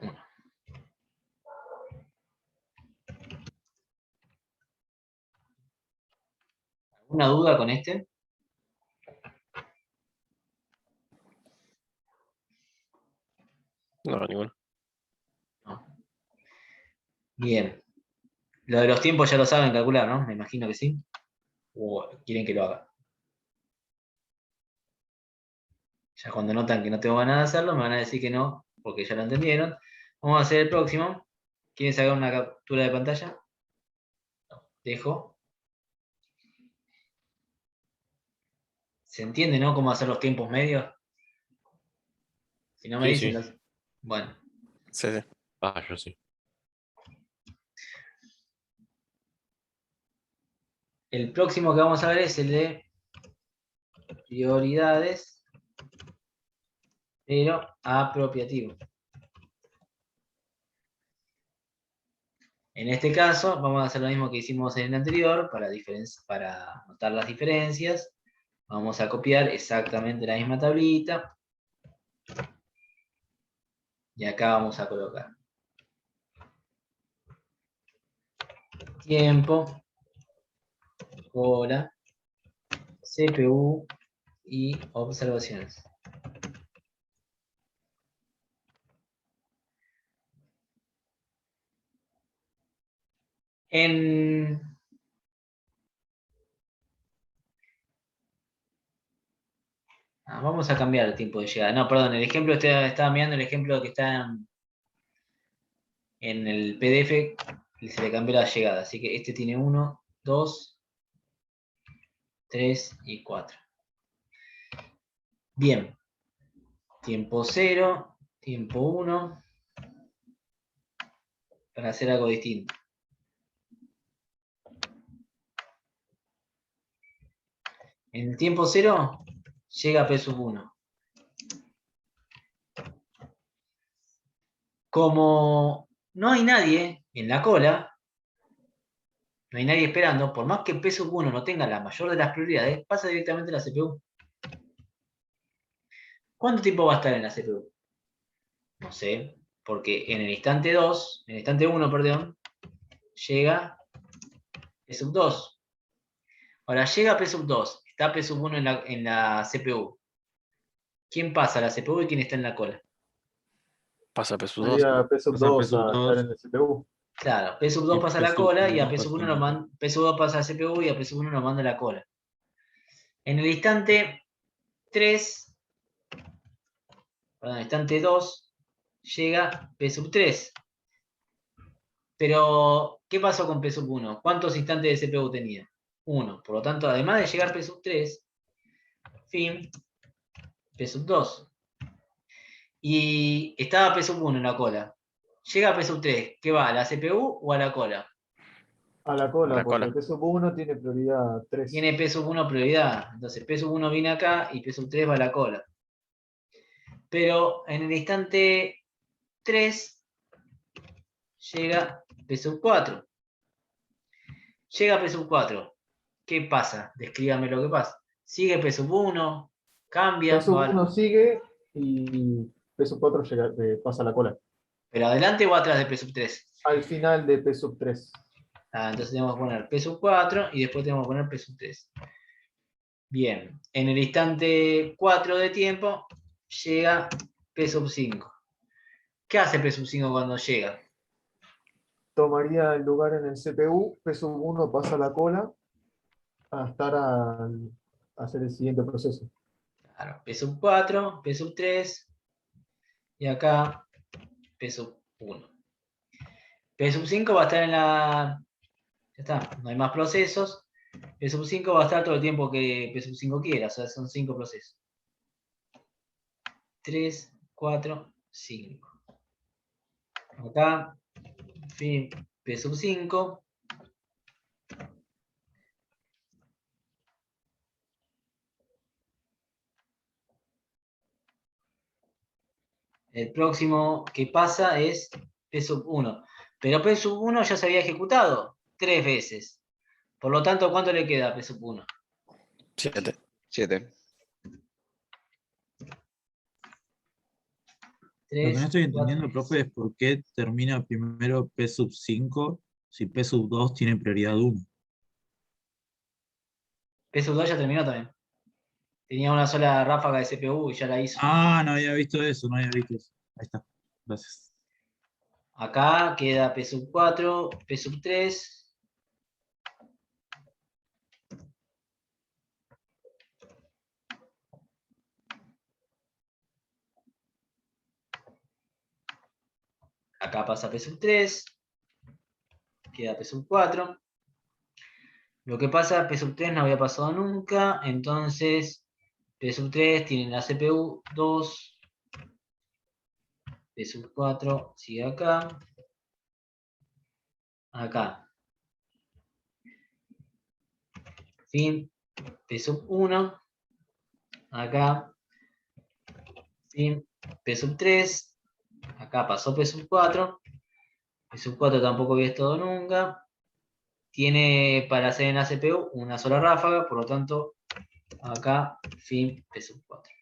1. ¿Alguna duda con este? No, ninguno. No. Bien. Lo de los tiempos ya lo saben calcular, ¿no? Me imagino que sí. ¿O quieren que lo haga? Ya cuando notan que no tengo ganas de hacerlo, me van a decir que no, porque ya lo entendieron. Vamos a hacer el próximo. ¿Quieren sacar una captura de pantalla? No. Dejo. ¿Se entiende, no? Cómo hacer los tiempos medios. Si no me Sí, dicen sí. los... Bueno. Sí, sí. Ah, yo sí. El próximo que vamos a ver es el de prioridades, pero apropiativo. En este caso, vamos a hacer lo mismo que hicimos en el anterior, para notar las diferencias. Vamos a copiar exactamente la misma tablita. Y acá vamos a colocar tiempo, hora, CPU y observaciones. Vamos a cambiar el tiempo de llegada. No, perdón, el ejemplo, estaba mirando el ejemplo que está en el PDF, y se le cambió la llegada. Así que este tiene 1, 2, 3 y 4. Bien. Tiempo 0, tiempo 1, para hacer algo distinto. En el tiempo 0 llega a P sub 1. Como no hay nadie en la cola, no hay nadie esperando, por más que P sub 1 no tenga la mayor de las prioridades, pasa directamente a la CPU. ¿Cuánto tiempo va a estar en la CPU? No sé, porque en el instante 2, en el instante 1, perdón, llega P sub 2. Ahora llega P sub 2, está P sub 1 en la CPU. ¿Quién pasa a la CPU y quién está en la cola? Pasa P2. Sería P sub Pasa 2 P sub a 2. estar en el CPU. Claro, P sub 2 Y pasa a P la sub cola y a 1 P sub 1 pasa a P sub 2 pasa a la CPU y a P sub 1 lo manda a la cola. En el instante 3, perdón, instante 2, llega P sub 3. Pero, ¿qué pasó con P sub 1? ¿Cuántos instantes de CPU tenía? 1. Por lo tanto, además de llegar P sub 3, fin, P sub 2. Y estaba P sub 1 en la cola. Llega P sub 3, ¿qué va? ¿A la CPU o a la cola? A la A cola, la porque cola. el P sub 1 tiene prioridad 3. Tiene P sub 1 prioridad. Entonces P sub 1 viene acá y P sub 3 va a la cola. Pero en el instante 3 llega P sub 4. Llega P sub 4. ¿Qué pasa? Descríbame lo que pasa. Sigue P sub 1, cambia, P sub va, 1 sigue y P sub 4 pasa a la cola. pero adelante o atrás de P sub 3. Al final de P sub 3. Entonces tenemos que poner P sub 4 y después tenemos que poner P sub 3. Bien, en el instante 4 de tiempo llega P sub 5. ¿Qué hace P sub 5 cuando llega? Tomaría el lugar en el CPU, P sub 1 pasa a la cola a hacer el siguiente proceso. Claro, P sub 4, P sub 3 y acá P sub 1. P sub 5 va a estar en la... Ya está, no hay más procesos. P sub 5 va a estar todo el tiempo que P sub 5 quiera, o sea, son 5 procesos. 3, 4, 5. Acá, fin, P sub 5. El próximo que pasa es P sub 1. Pero P sub 1 ya se había ejecutado 3 veces. Por lo tanto, ¿cuánto le queda a P sub 1? 7. 7. Lo que no estoy entendiendo, profe, es por qué termina primero P sub 5 si P sub 2 tiene prioridad 1. P sub 2 ya terminó también. Tenía una sola ráfaga de CPU y ya la hizo. Ah, no había visto eso, no había visto eso. Ahí está. Gracias. Acá queda P sub 4, P sub 3. Acá pasa P sub 3. Queda P sub 4. Lo que pasa, P sub 3 no había pasado nunca, entonces P sub 3 tiene la CPU 2. P sub 4 sigue acá. Acá. Fin. P sub 1. Acá. Fin. P sub 3. Acá pasó P sub 4. P sub 4 tampoco había estado nunca. Tiene para hacer en la CPU una sola ráfaga, por lo tanto, acá, fin, P sub 4.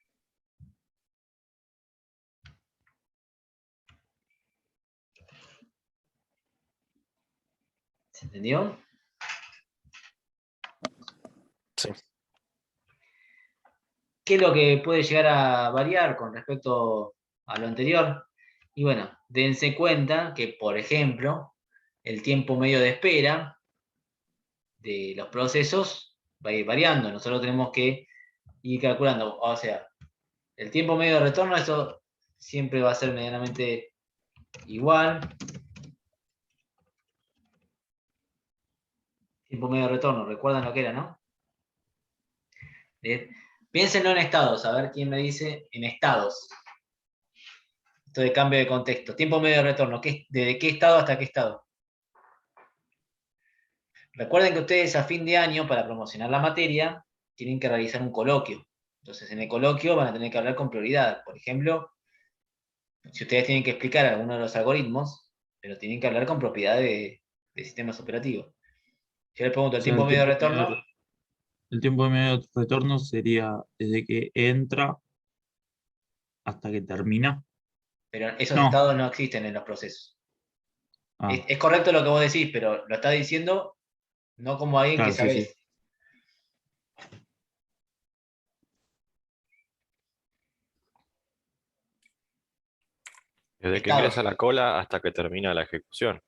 ¿Se entendió? Sí. ¿Qué es lo que puede llegar a variar con respecto a lo anterior? Y bueno, dense cuenta que, por ejemplo, el tiempo medio de espera de los procesos va a ir variando. Nosotros tenemos que ir calculando. O sea, el tiempo medio de retorno, eso siempre va a ser medianamente igual. Tiempo medio de retorno, ¿recuerdan lo que era, no? Piénsenlo en estados, a ver quién me dice en estados. Esto de cambio de contexto. Tiempo medio de retorno, ¿desde qué estado hasta qué estado? Recuerden que ustedes a fin de año, para promocionar la materia, tienen que realizar un coloquio. Entonces, en el coloquio van a tener que hablar con prioridad. Por ejemplo, si ustedes tienen que explicar alguno de los algoritmos, pero tienen que hablar con propiedad de sistemas operativos. Yo les pregunto, ¿el O sea, tiempo medio de retorno? El tiempo de medio de retorno sería desde que entra hasta que termina. Pero esos No. estados no existen en los procesos. Ah, Es correcto lo que vos decís, pero lo está diciendo no como alguien claro, que sí, sabés. sí. Desde que Estados. ingresa la cola hasta que termina la ejecución.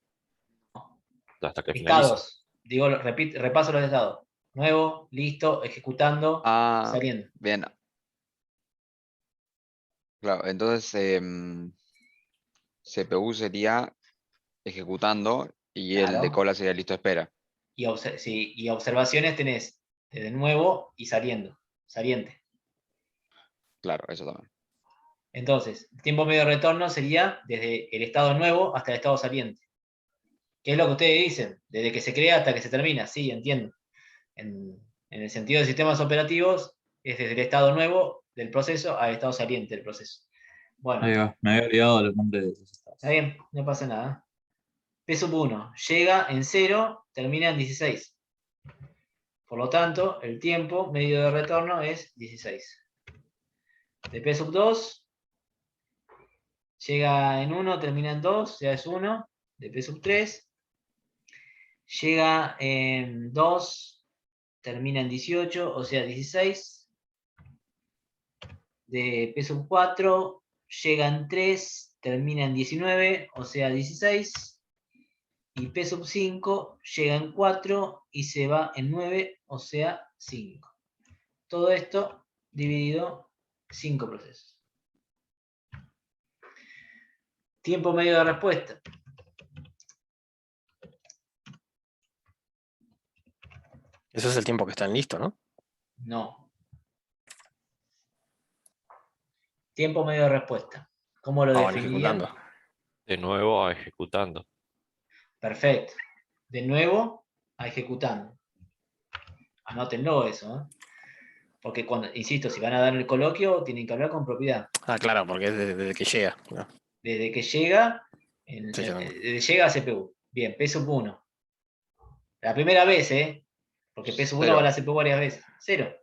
Hasta que finaliza. Estados. Digo, repaso los estados. Nuevo, listo, ejecutando, Ah, saliendo. bien. Claro, entonces CPU sería ejecutando y el de Claro. cola sería listo espera. Y observaciones tenés desde nuevo y saliendo. Saliente. Claro, eso también. Entonces, el tiempo medio de retorno sería desde el estado nuevo hasta el estado saliente. ¿Qué es lo que ustedes dicen? Desde que se crea hasta que se termina. Sí, entiendo. En el sentido de sistemas operativos, es desde el estado nuevo del proceso al estado saliente del proceso. Bueno, Ahí va. Me había olvidado los nombres de los estados. está bien, no pasa nada. P sub 1 llega en 0, termina en 16. Por lo tanto, el tiempo medio de retorno es 16. De P sub 2 llega en 1, termina en 2, ya es 1. De P sub 3 llega en 2, termina en 18, o sea 16. De P sub 4 llega en 3, termina en 19, o sea 16. Y P sub 5 llega en 4 y se va en 9, o sea 5. Todo esto dividido 5 procesos. Tiempo medio de respuesta. Ese es el tiempo que están listos, ¿no? No. Tiempo medio de respuesta. ¿Cómo lo Van definirían? ejecutando. De nuevo a ejecutando. Perfecto. De nuevo a ejecutando. Anótenlo eso, ¿eh? Porque cuando, insisto, si van a dar el coloquio, tienen que hablar con propiedad. Ah, claro, porque es desde que llega. ¿no? Desde que llega, Sí, yo también. llega a CPU. Bien, P sub 1. La primera vez, porque P sub 1 va a la CPU varias veces. 0.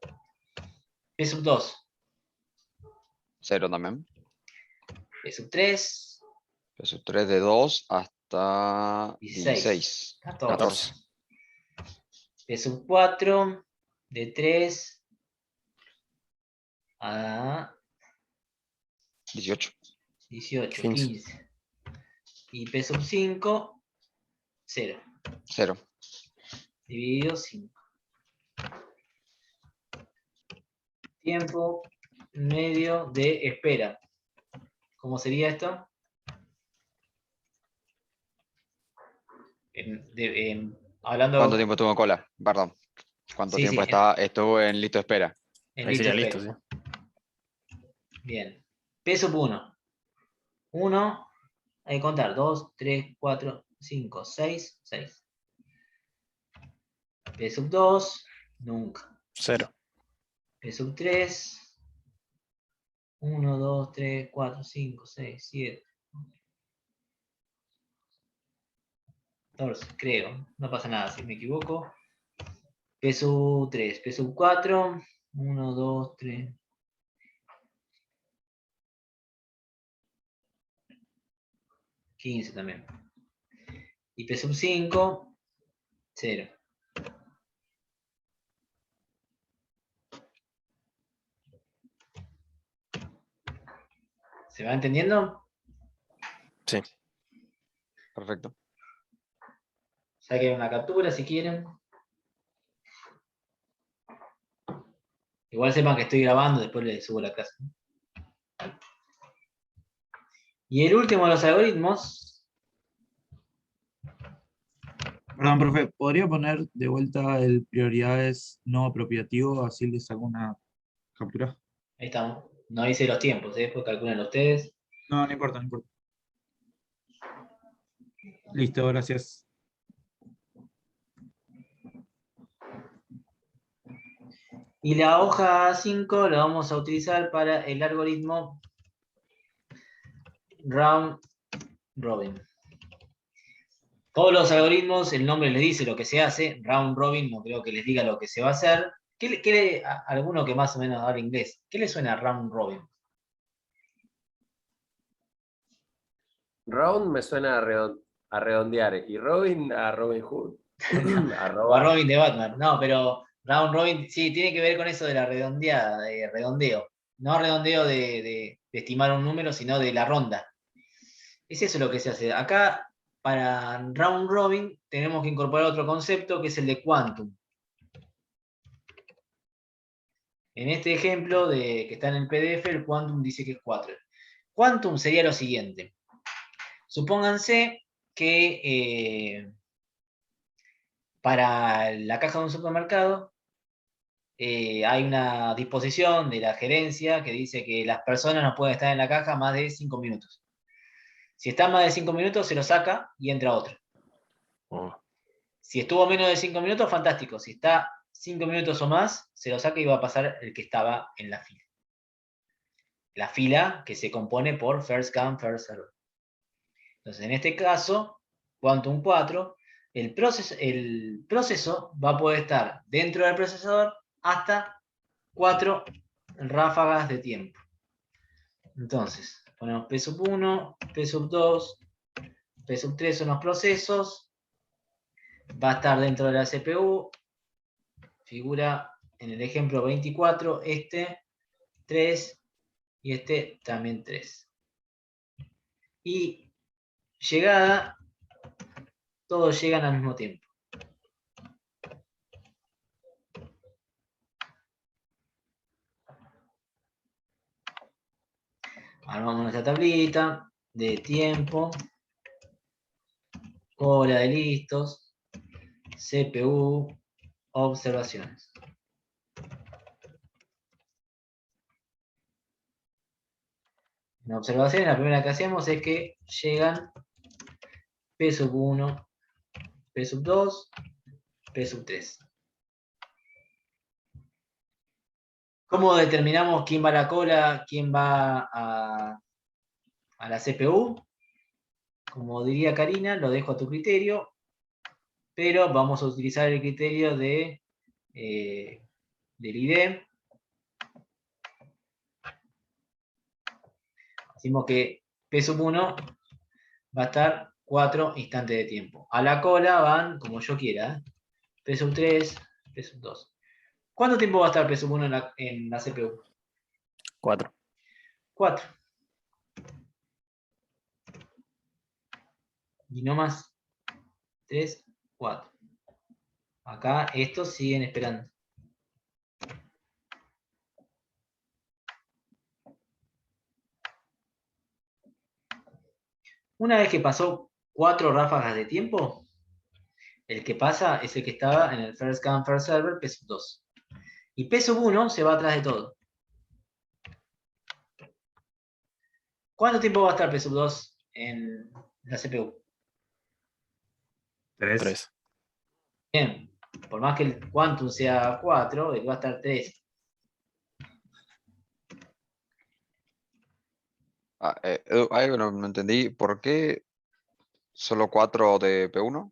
P sub 2. 0 también. P sub 3. Peso 3 de 2 hasta 16. 16. 14. P sub 4. De 3 a 18. 18. 15. 15. Y P sub 5. 0. 0. Dividido 5. Tiempo medio de espera. ¿Cómo sería esto? Hablando ¿Cuánto tiempo estuvo en cola? Perdón. ¿Cuánto Sí, tiempo sí, estuvo en listo de espera? en Ahí lista sería de listo, espera. sí. Bien. P sub 1. 1, hay que contar. 2, 3, 4, 5, 6, 6. P sub 2, nunca. 0. P sub 3, 1, 2, 3, 4, 5, 6, 7. 14, creo. No pasa nada si me equivoco. P sub 3, P sub 4, 1, 2, 3. 15 también. Y P sub 5, 0. ¿Se va entendiendo? Sí. Perfecto. Saquen una captura si quieren. Igual sepan que estoy grabando, después les subo la clase. Y el último de los algoritmos. Perdón, profe, ¿podría poner de vuelta el prioridades no apropiativo? Así les hago una captura. Ahí estamos. No hice los tiempos, después calculen ustedes. No, no importa, no importa. Listo, gracias. Y la hoja 5 la vamos a utilizar para el algoritmo Round Robin. Todos los algoritmos, el nombre les dice lo que se hace. Round Robin no creo que les diga lo que se va a hacer. Alguno que más o menos habla inglés, ¿qué le suena a Round Robin? Round me suena a redondear y Robin a Robin Hood. A O a robar. Robin de Batman. No, pero Round Robin sí tiene que ver con eso de la redondeada, de redondeo. No redondeo de estimar un número, sino de la ronda. Es eso lo que se hace. Acá, para Round Robin, tenemos que incorporar otro concepto que es el de Quantum. En este ejemplo que está en el PDF, el Quantum dice que es 4. Quantum sería lo siguiente. Supónganse que para la caja de un supermercado hay una disposición de la gerencia que dice que las personas no pueden estar en la caja más de 5 minutos. Si están más de 5 minutos, se lo saca y entra otro. Oh. Si estuvo menos de 5 minutos, fantástico. Si está 5 minutos o más, se lo saca y va a pasar el que estaba en la fila. La fila que se compone por first come, first serve. Entonces, en este caso, Quantum 4, el proceso va a poder estar dentro del procesador hasta 4 ráfagas de tiempo. Entonces, ponemos P sub 1, P sub 2, P sub 3 son los procesos. Va a estar dentro de la CPU. Figura en el ejemplo 24, 3 y también 3. Y llegada, todos llegan al mismo tiempo. Armamos nuestra tablita de tiempo, cola de listos, CPU, observaciones. En observaciones, la primera que hacemos es que llegan P sub 1, P sub 2, P sub 3. ¿Cómo determinamos quién va a la cola, quién va a la CPU? Como diría Karina, lo dejo a tu criterio, pero vamos a utilizar el criterio del ID. Decimos que P1 va a estar 4 instantes de tiempo. A la cola van como yo quiera. P3, P2. ¿Cuánto tiempo va a estar P1 en la CPU? 4. 4. Y no más. 3, 4. Acá estos siguen esperando. Una vez que pasó 4 ráfagas de tiempo, el que pasa es el que estaba en el first come, first server, P2. Y P1 se va atrás de todo. ¿Cuánto tiempo va a estar P2 en la CPU? 3. Bien. Por más que el quantum sea 4, él va a estar 3. Edu, algo no entendí. ¿Por qué solo 4 de P1?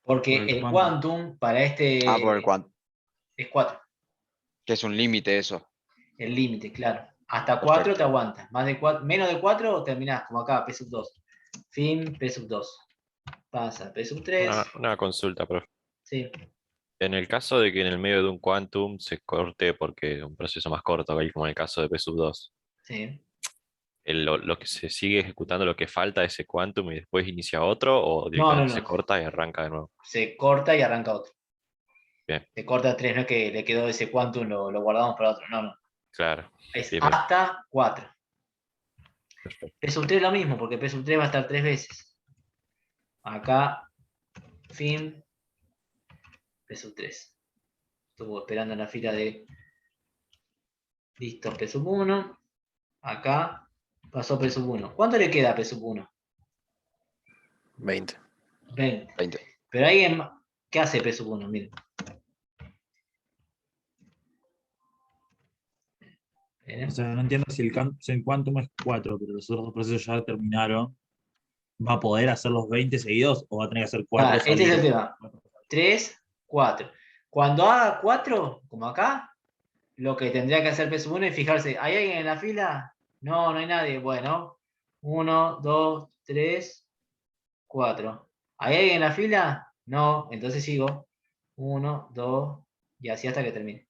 Porque Por el el quantum. quantum para este Ah, por el cuánto. es 4. Que es un límite eso. El límite, claro. Hasta 4 Perfecto. te aguantas. Menos de 4 terminás, como acá, P2. Fin, P2. Pasa, P3. Una consulta, profe. Sí. En el caso de que en el medio de un quantum se corte porque es un proceso más corto, ahí como en el caso de P2, Sí. lo que se sigue ejecutando, lo que falta de ese quantum y después inicia otro, o No, directamente se no. corta y arranca de nuevo. Se corta y arranca otro. Bien, Se corta 3, no es que le quedó ese quantum, lo guardamos para otro. No. claro. Es Bien, bien. hasta 4. Perfecto. P3 lo mismo, porque P3 va a estar 3 veces. Acá, fin, P3. Estuvo esperando en la fila de listo, P1. Acá pasó P1. ¿Cuánto le queda a P1? 20. 20. 20. Pero alguien, ¿qué hace P1? Miren. O sea, no entiendo si el quantum es 4, pero los otros procesos ya terminaron. ¿Va a poder hacer los 20 seguidos o va a tener que hacer 4 Este es el salir? tema. 3, 4. Cuando haga 4, como acá, lo que tendría que hacer P1 es fijarse, ¿hay alguien en la fila? No, no hay nadie. Bueno, 1, 2, 3, 4. ¿Hay alguien en la fila? No, entonces sigo. 1, 2, y así hasta que termine.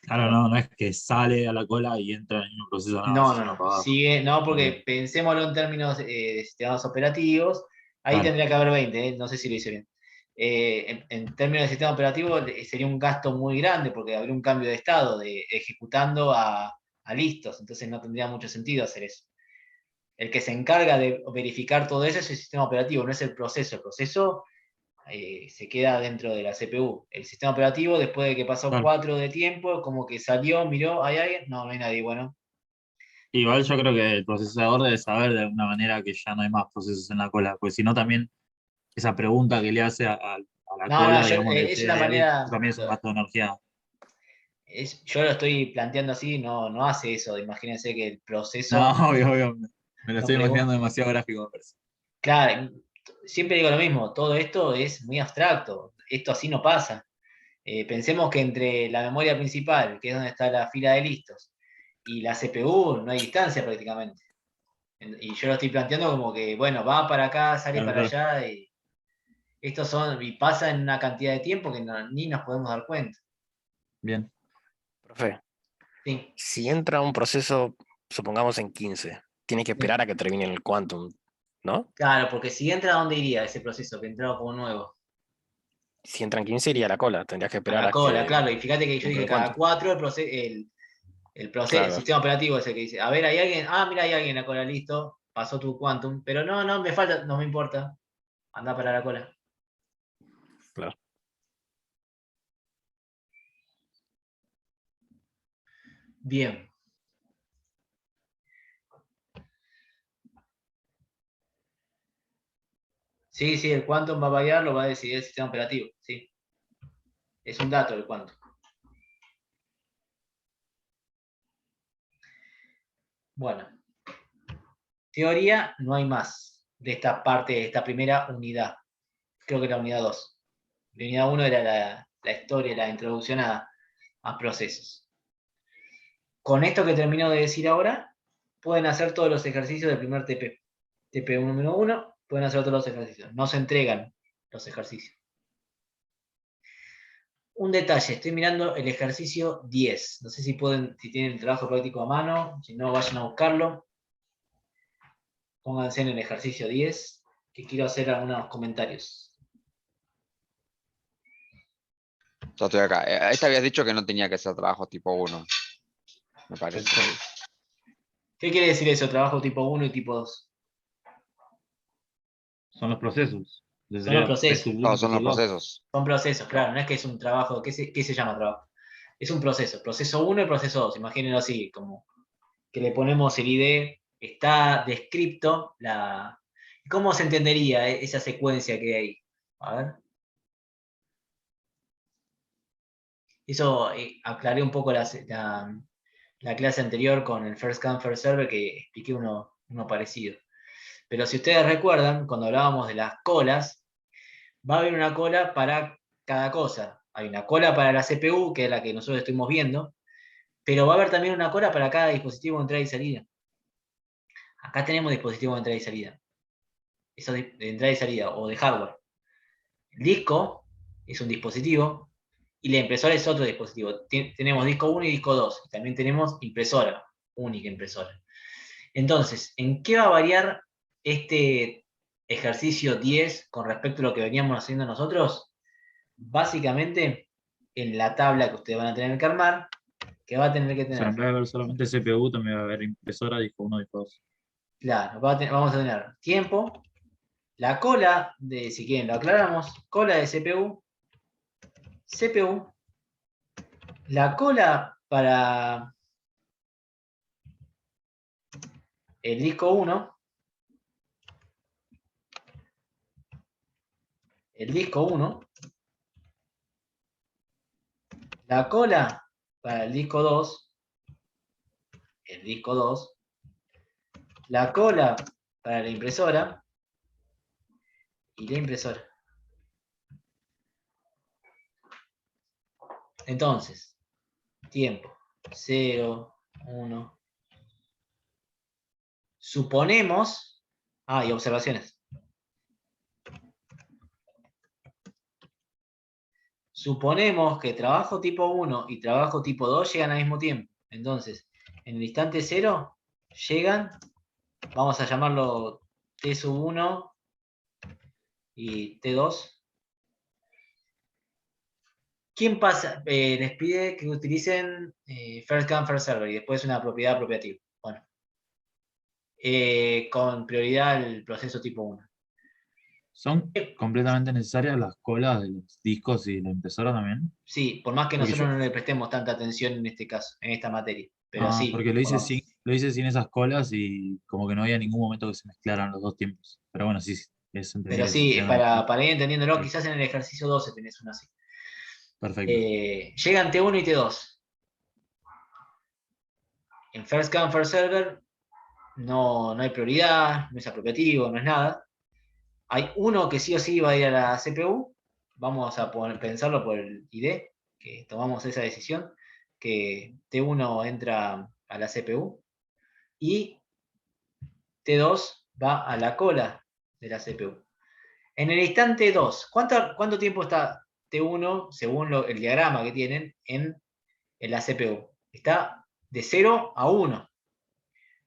Claro, no es que sale a la cola y entra en el mismo proceso nada más, sino No. para abajo. Sigue, no, porque Ok. pensémoslo en términos de sistemas operativos. Ahí Claro. tendría que haber 20, no sé si lo hice bien. En términos de sistema operativo sería un gasto muy grande porque habría un cambio de estado de ejecutando a listos, entonces no tendría mucho sentido hacer eso. El que se encarga de verificar todo eso es el sistema operativo, no es el proceso. El proceso se queda dentro de la CPU. El sistema operativo, después de que pasó Claro. 4 de tiempo, como que salió, miró, ¿hay alguien? No hay nadie, bueno. Igual yo creo que el procesador debe saber de alguna manera que ya no hay más procesos en la cola, pues si no también esa pregunta que le hace a la No, cola, digamos, de es una ustedes de ahí, manera, también es un gasto de energía. yo lo estoy planteando así, no hace eso. Imagínense que el No, proceso, obvio, me lo no estoy pregunta. imaginando demasiado gráfico, me parece. Claro, siempre digo lo mismo, todo esto es muy abstracto, esto así no pasa. Pensemos que entre la memoria principal, que es donde está la fila de listos, y la CPU no hay distancia prácticamente. Y yo lo estoy planteando como que, bueno, va para acá, sale Claro, para claro. allá, y pasa en una cantidad de tiempo que ni nos podemos dar cuenta. Bien. Profe, Sí, si entra un proceso, supongamos en 15, tiene que esperar a que termine el quantum, ¿no? claro, porque si entra, ¿a dónde iría ese proceso que entraba como nuevo? Si entra en 15 iría a la cola, tendrías que A esperar la a cola, que claro, y fíjate que yo entre dije el cada quantum. 4 el Claro, sistema operativo es el que dice, a ver, hay alguien, mira, hay alguien en la cola, listo, pasó tu quantum, pero no, me falta, no me importa, anda para la cola. claro. Bien. Sí, el quantum va a variar, lo va a decidir el sistema operativo, sí. Es un dato el quantum. Bueno, teoría no hay más de esta parte, de esta primera unidad. Creo que la unidad 2. La unidad 1 era la historia, la introducción a procesos. Con esto que termino de decir ahora, pueden hacer todos los ejercicios del primer TP. TP1-1, pueden hacer todos los ejercicios. No se entregan los ejercicios. Un detalle, estoy mirando el ejercicio 10. No sé si tienen el trabajo práctico a mano, si no vayan a buscarlo. Pónganse en el ejercicio 10, que quiero hacer algunos comentarios. Ya estoy acá. Este habías dicho que no tenía que ser trabajo tipo 1. Me parece. ¿Qué quiere decir eso? Trabajo tipo 1 y tipo 2. Son los procesos. Son los procesos. PSU1 No, y son los PSU2. procesos. Son procesos, claro, no es que es un trabajo. ¿Qué se llama trabajo? Es un proceso. Proceso 1 y proceso 2. Imagínenlo así, como que le ponemos el ID, está descripto ¿Cómo se entendería esa secuencia que hay? A ver. Eso aclaré un poco la clase anterior con el first come, first server, que expliqué uno parecido. Pero si ustedes recuerdan, cuando hablábamos de las colas, va a haber una cola para cada cosa. Hay una cola para la CPU, que es la que nosotros estuvimos viendo, pero va a haber también una cola para cada dispositivo de entrada y salida. Acá tenemos dispositivos de entrada y salida. Eso de entrada y salida, o de hardware. El disco es un dispositivo, y la impresora es otro dispositivo. Tenemos disco 1 y disco 2. Y también tenemos impresora, única impresora. Entonces, ¿en qué va a variar este ejercicio 10 con respecto a lo que veníamos haciendo nosotros? Básicamente, en la tabla que ustedes van a tener que armar, que va a tener que O sea, en tener. vez de haber solamente CPU, también va a haber impresora, disco 1, disco 2. Claro, vamos a tener tiempo, la cola de, si quieren lo aclaramos, cola de CPU, la cola para el disco 1, la cola para el disco 2, la cola para la impresora y la impresora. Entonces, tiempo, 0, 1. Suponemos, y observaciones. Suponemos que trabajo tipo 1 y trabajo tipo 2 llegan al mismo tiempo. Entonces, en el instante 0 llegan, vamos a llamarlo T1 y T2. ¿Quién pasa? Les pide que utilicen first come, first server y después una propiedad apropiativa. Bueno, con prioridad el proceso tipo 1. ¿Son completamente necesarias las colas de los discos y la impresora también? Sí, por más que Porque nosotros yo- no le prestemos tanta atención en este caso, en esta materia. Pero sí, porque lo hice sin esas colas y como que no había ningún momento que se mezclaran los dos tiempos. Pero bueno, sí, es pero entendible que se sí, tengan al mismo para ir entendiéndolo, tiempo. quizás en el ejercicio 12 tenés una así. Perfecto. Llegan T1 y T2. En first come, first server no hay prioridad, no es apropiativo, no es nada. Hay uno que sí o sí va a ir a la CPU. Vamos a pensarlo por el ID, que tomamos esa decisión, que T1 entra a la CPU y T2 va a la cola de la CPU. En el instante 2, ¿cuánto tiempo está T1, según el diagrama que tienen, en la CPU? Está de 0 a 1.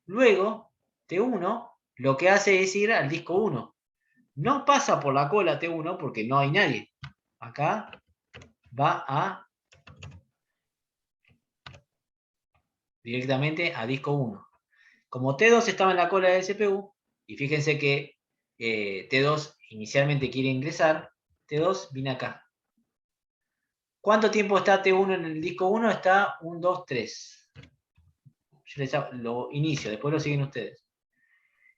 Luego, T1 lo que hace es ir al disco 1. No pasa por la cola T1 porque no hay nadie. Acá va directamente a disco 1. Como T2 estaba en la cola del CPU, y fíjense que T2 inicialmente quiere ingresar, T2 viene acá. ¿Cuánto tiempo está T1 en el disco 1? Está 1, 2, 3. Yo lo inicio, después lo siguen ustedes.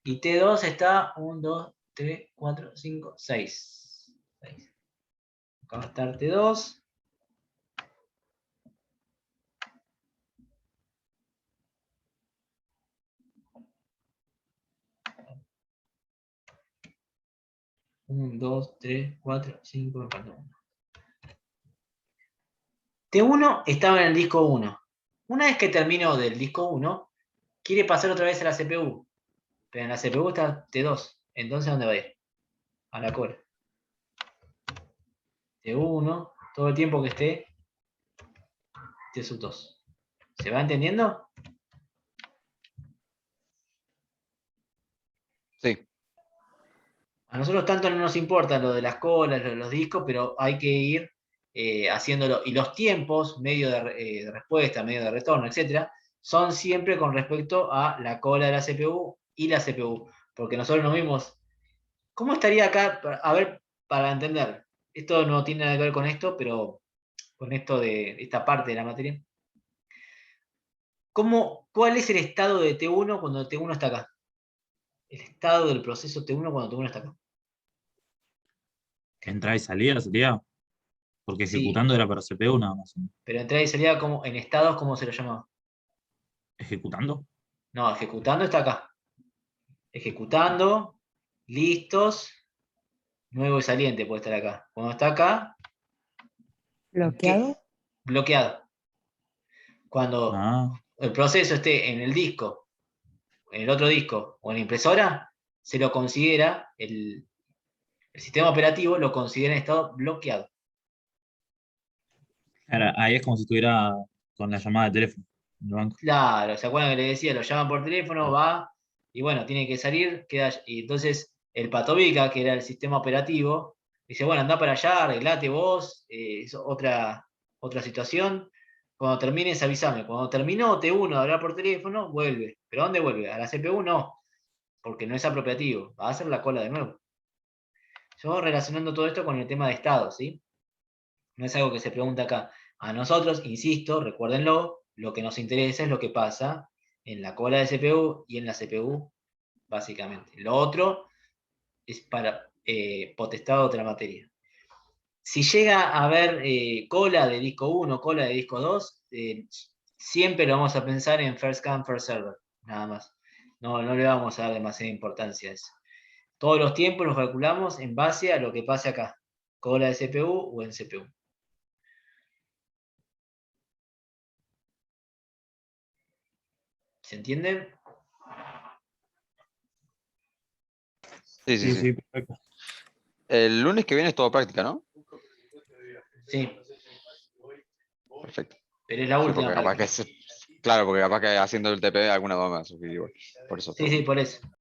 Y T2 está 1, 2, 3, 4, 5, 6. Acá va a estar T2. 1, 2, 3, 4, 5, me falta uno. T1 estaba en el disco 1. Una vez que terminó del disco 1, quiere pasar otra vez a la CPU. Pero en la CPU está T2. Entonces, ¿a dónde va a ir? A la cola. T1, todo el tiempo que esté T2. ¿Se va entendiendo? Sí, A nosotros tanto no nos importa lo de las colas, lo de los discos, pero hay que ir haciéndolo. Y los tiempos, medio de respuesta, medio de retorno, etcétera, son siempre con respecto a la cola de la CPU y la CPU. Porque nosotros nos vimos. ¿Cómo estaría acá? A ver, para entender. Esto no tiene nada que ver con esto, pero con esto de esta parte de la materia. ¿Cuál es el estado de T1 cuando T1 está acá? El estado del proceso T1 cuando T1 está acá. Entrada y salida sería. Porque Sí, ejecutando era para CPU nada más. pero entrada y salida como, en estados, ¿cómo se lo llamaba? ¿Ejecutando? No, ejecutando está acá. Ejecutando, listos, nuevo y saliente puede estar acá. Cuando está acá, ¿Bloqueado? bloqueado. Cuando Ah, el proceso esté en el disco, en el otro disco o en la impresora, se lo considera, el sistema operativo lo considera en estado bloqueado. claro, ahí es como si estuviera con la llamada de teléfono en el banco. Claro, ¿se acuerdan que le decía? Lo llaman por teléfono, va, y bueno, tiene que salir, queda, y entonces el Patovica, que era el sistema operativo, dice, bueno, anda para allá, arreglate vos, es otra situación. Cuando termines, avísame. Cuando terminó T1 de hablar por teléfono, vuelve. ¿Pero a dónde vuelve? A la CPU no, porque no es apropiativo. Va a hacer la cola de nuevo. Yo relacionando todo esto con el tema de estado, ¿sí? No es algo que se pregunta acá. A nosotros, insisto, recuérdenlo, lo que nos interesa es lo que pasa en la cola de CPU y en la CPU, básicamente. Lo otro es para potestad de otra materia. Si llega a haber cola de disco 1, cola de disco 2, siempre lo vamos a pensar en first come, first server, nada más. No le vamos a dar demasiada importancia a eso. Todos los tiempos los calculamos en base a lo que pase acá, cola de CPU o en CPU. ¿Se entiende? sí, sí, Sí, sí. sí, perfecto. El lunes que viene es todo práctica, ¿no? Sí, Perfecto. pero es la Sí, última porque capaz práctica. claro, porque capaz que haciendo el TP alguna duda me va a surgir igual. Por eso Sí, todo. sí, por eso.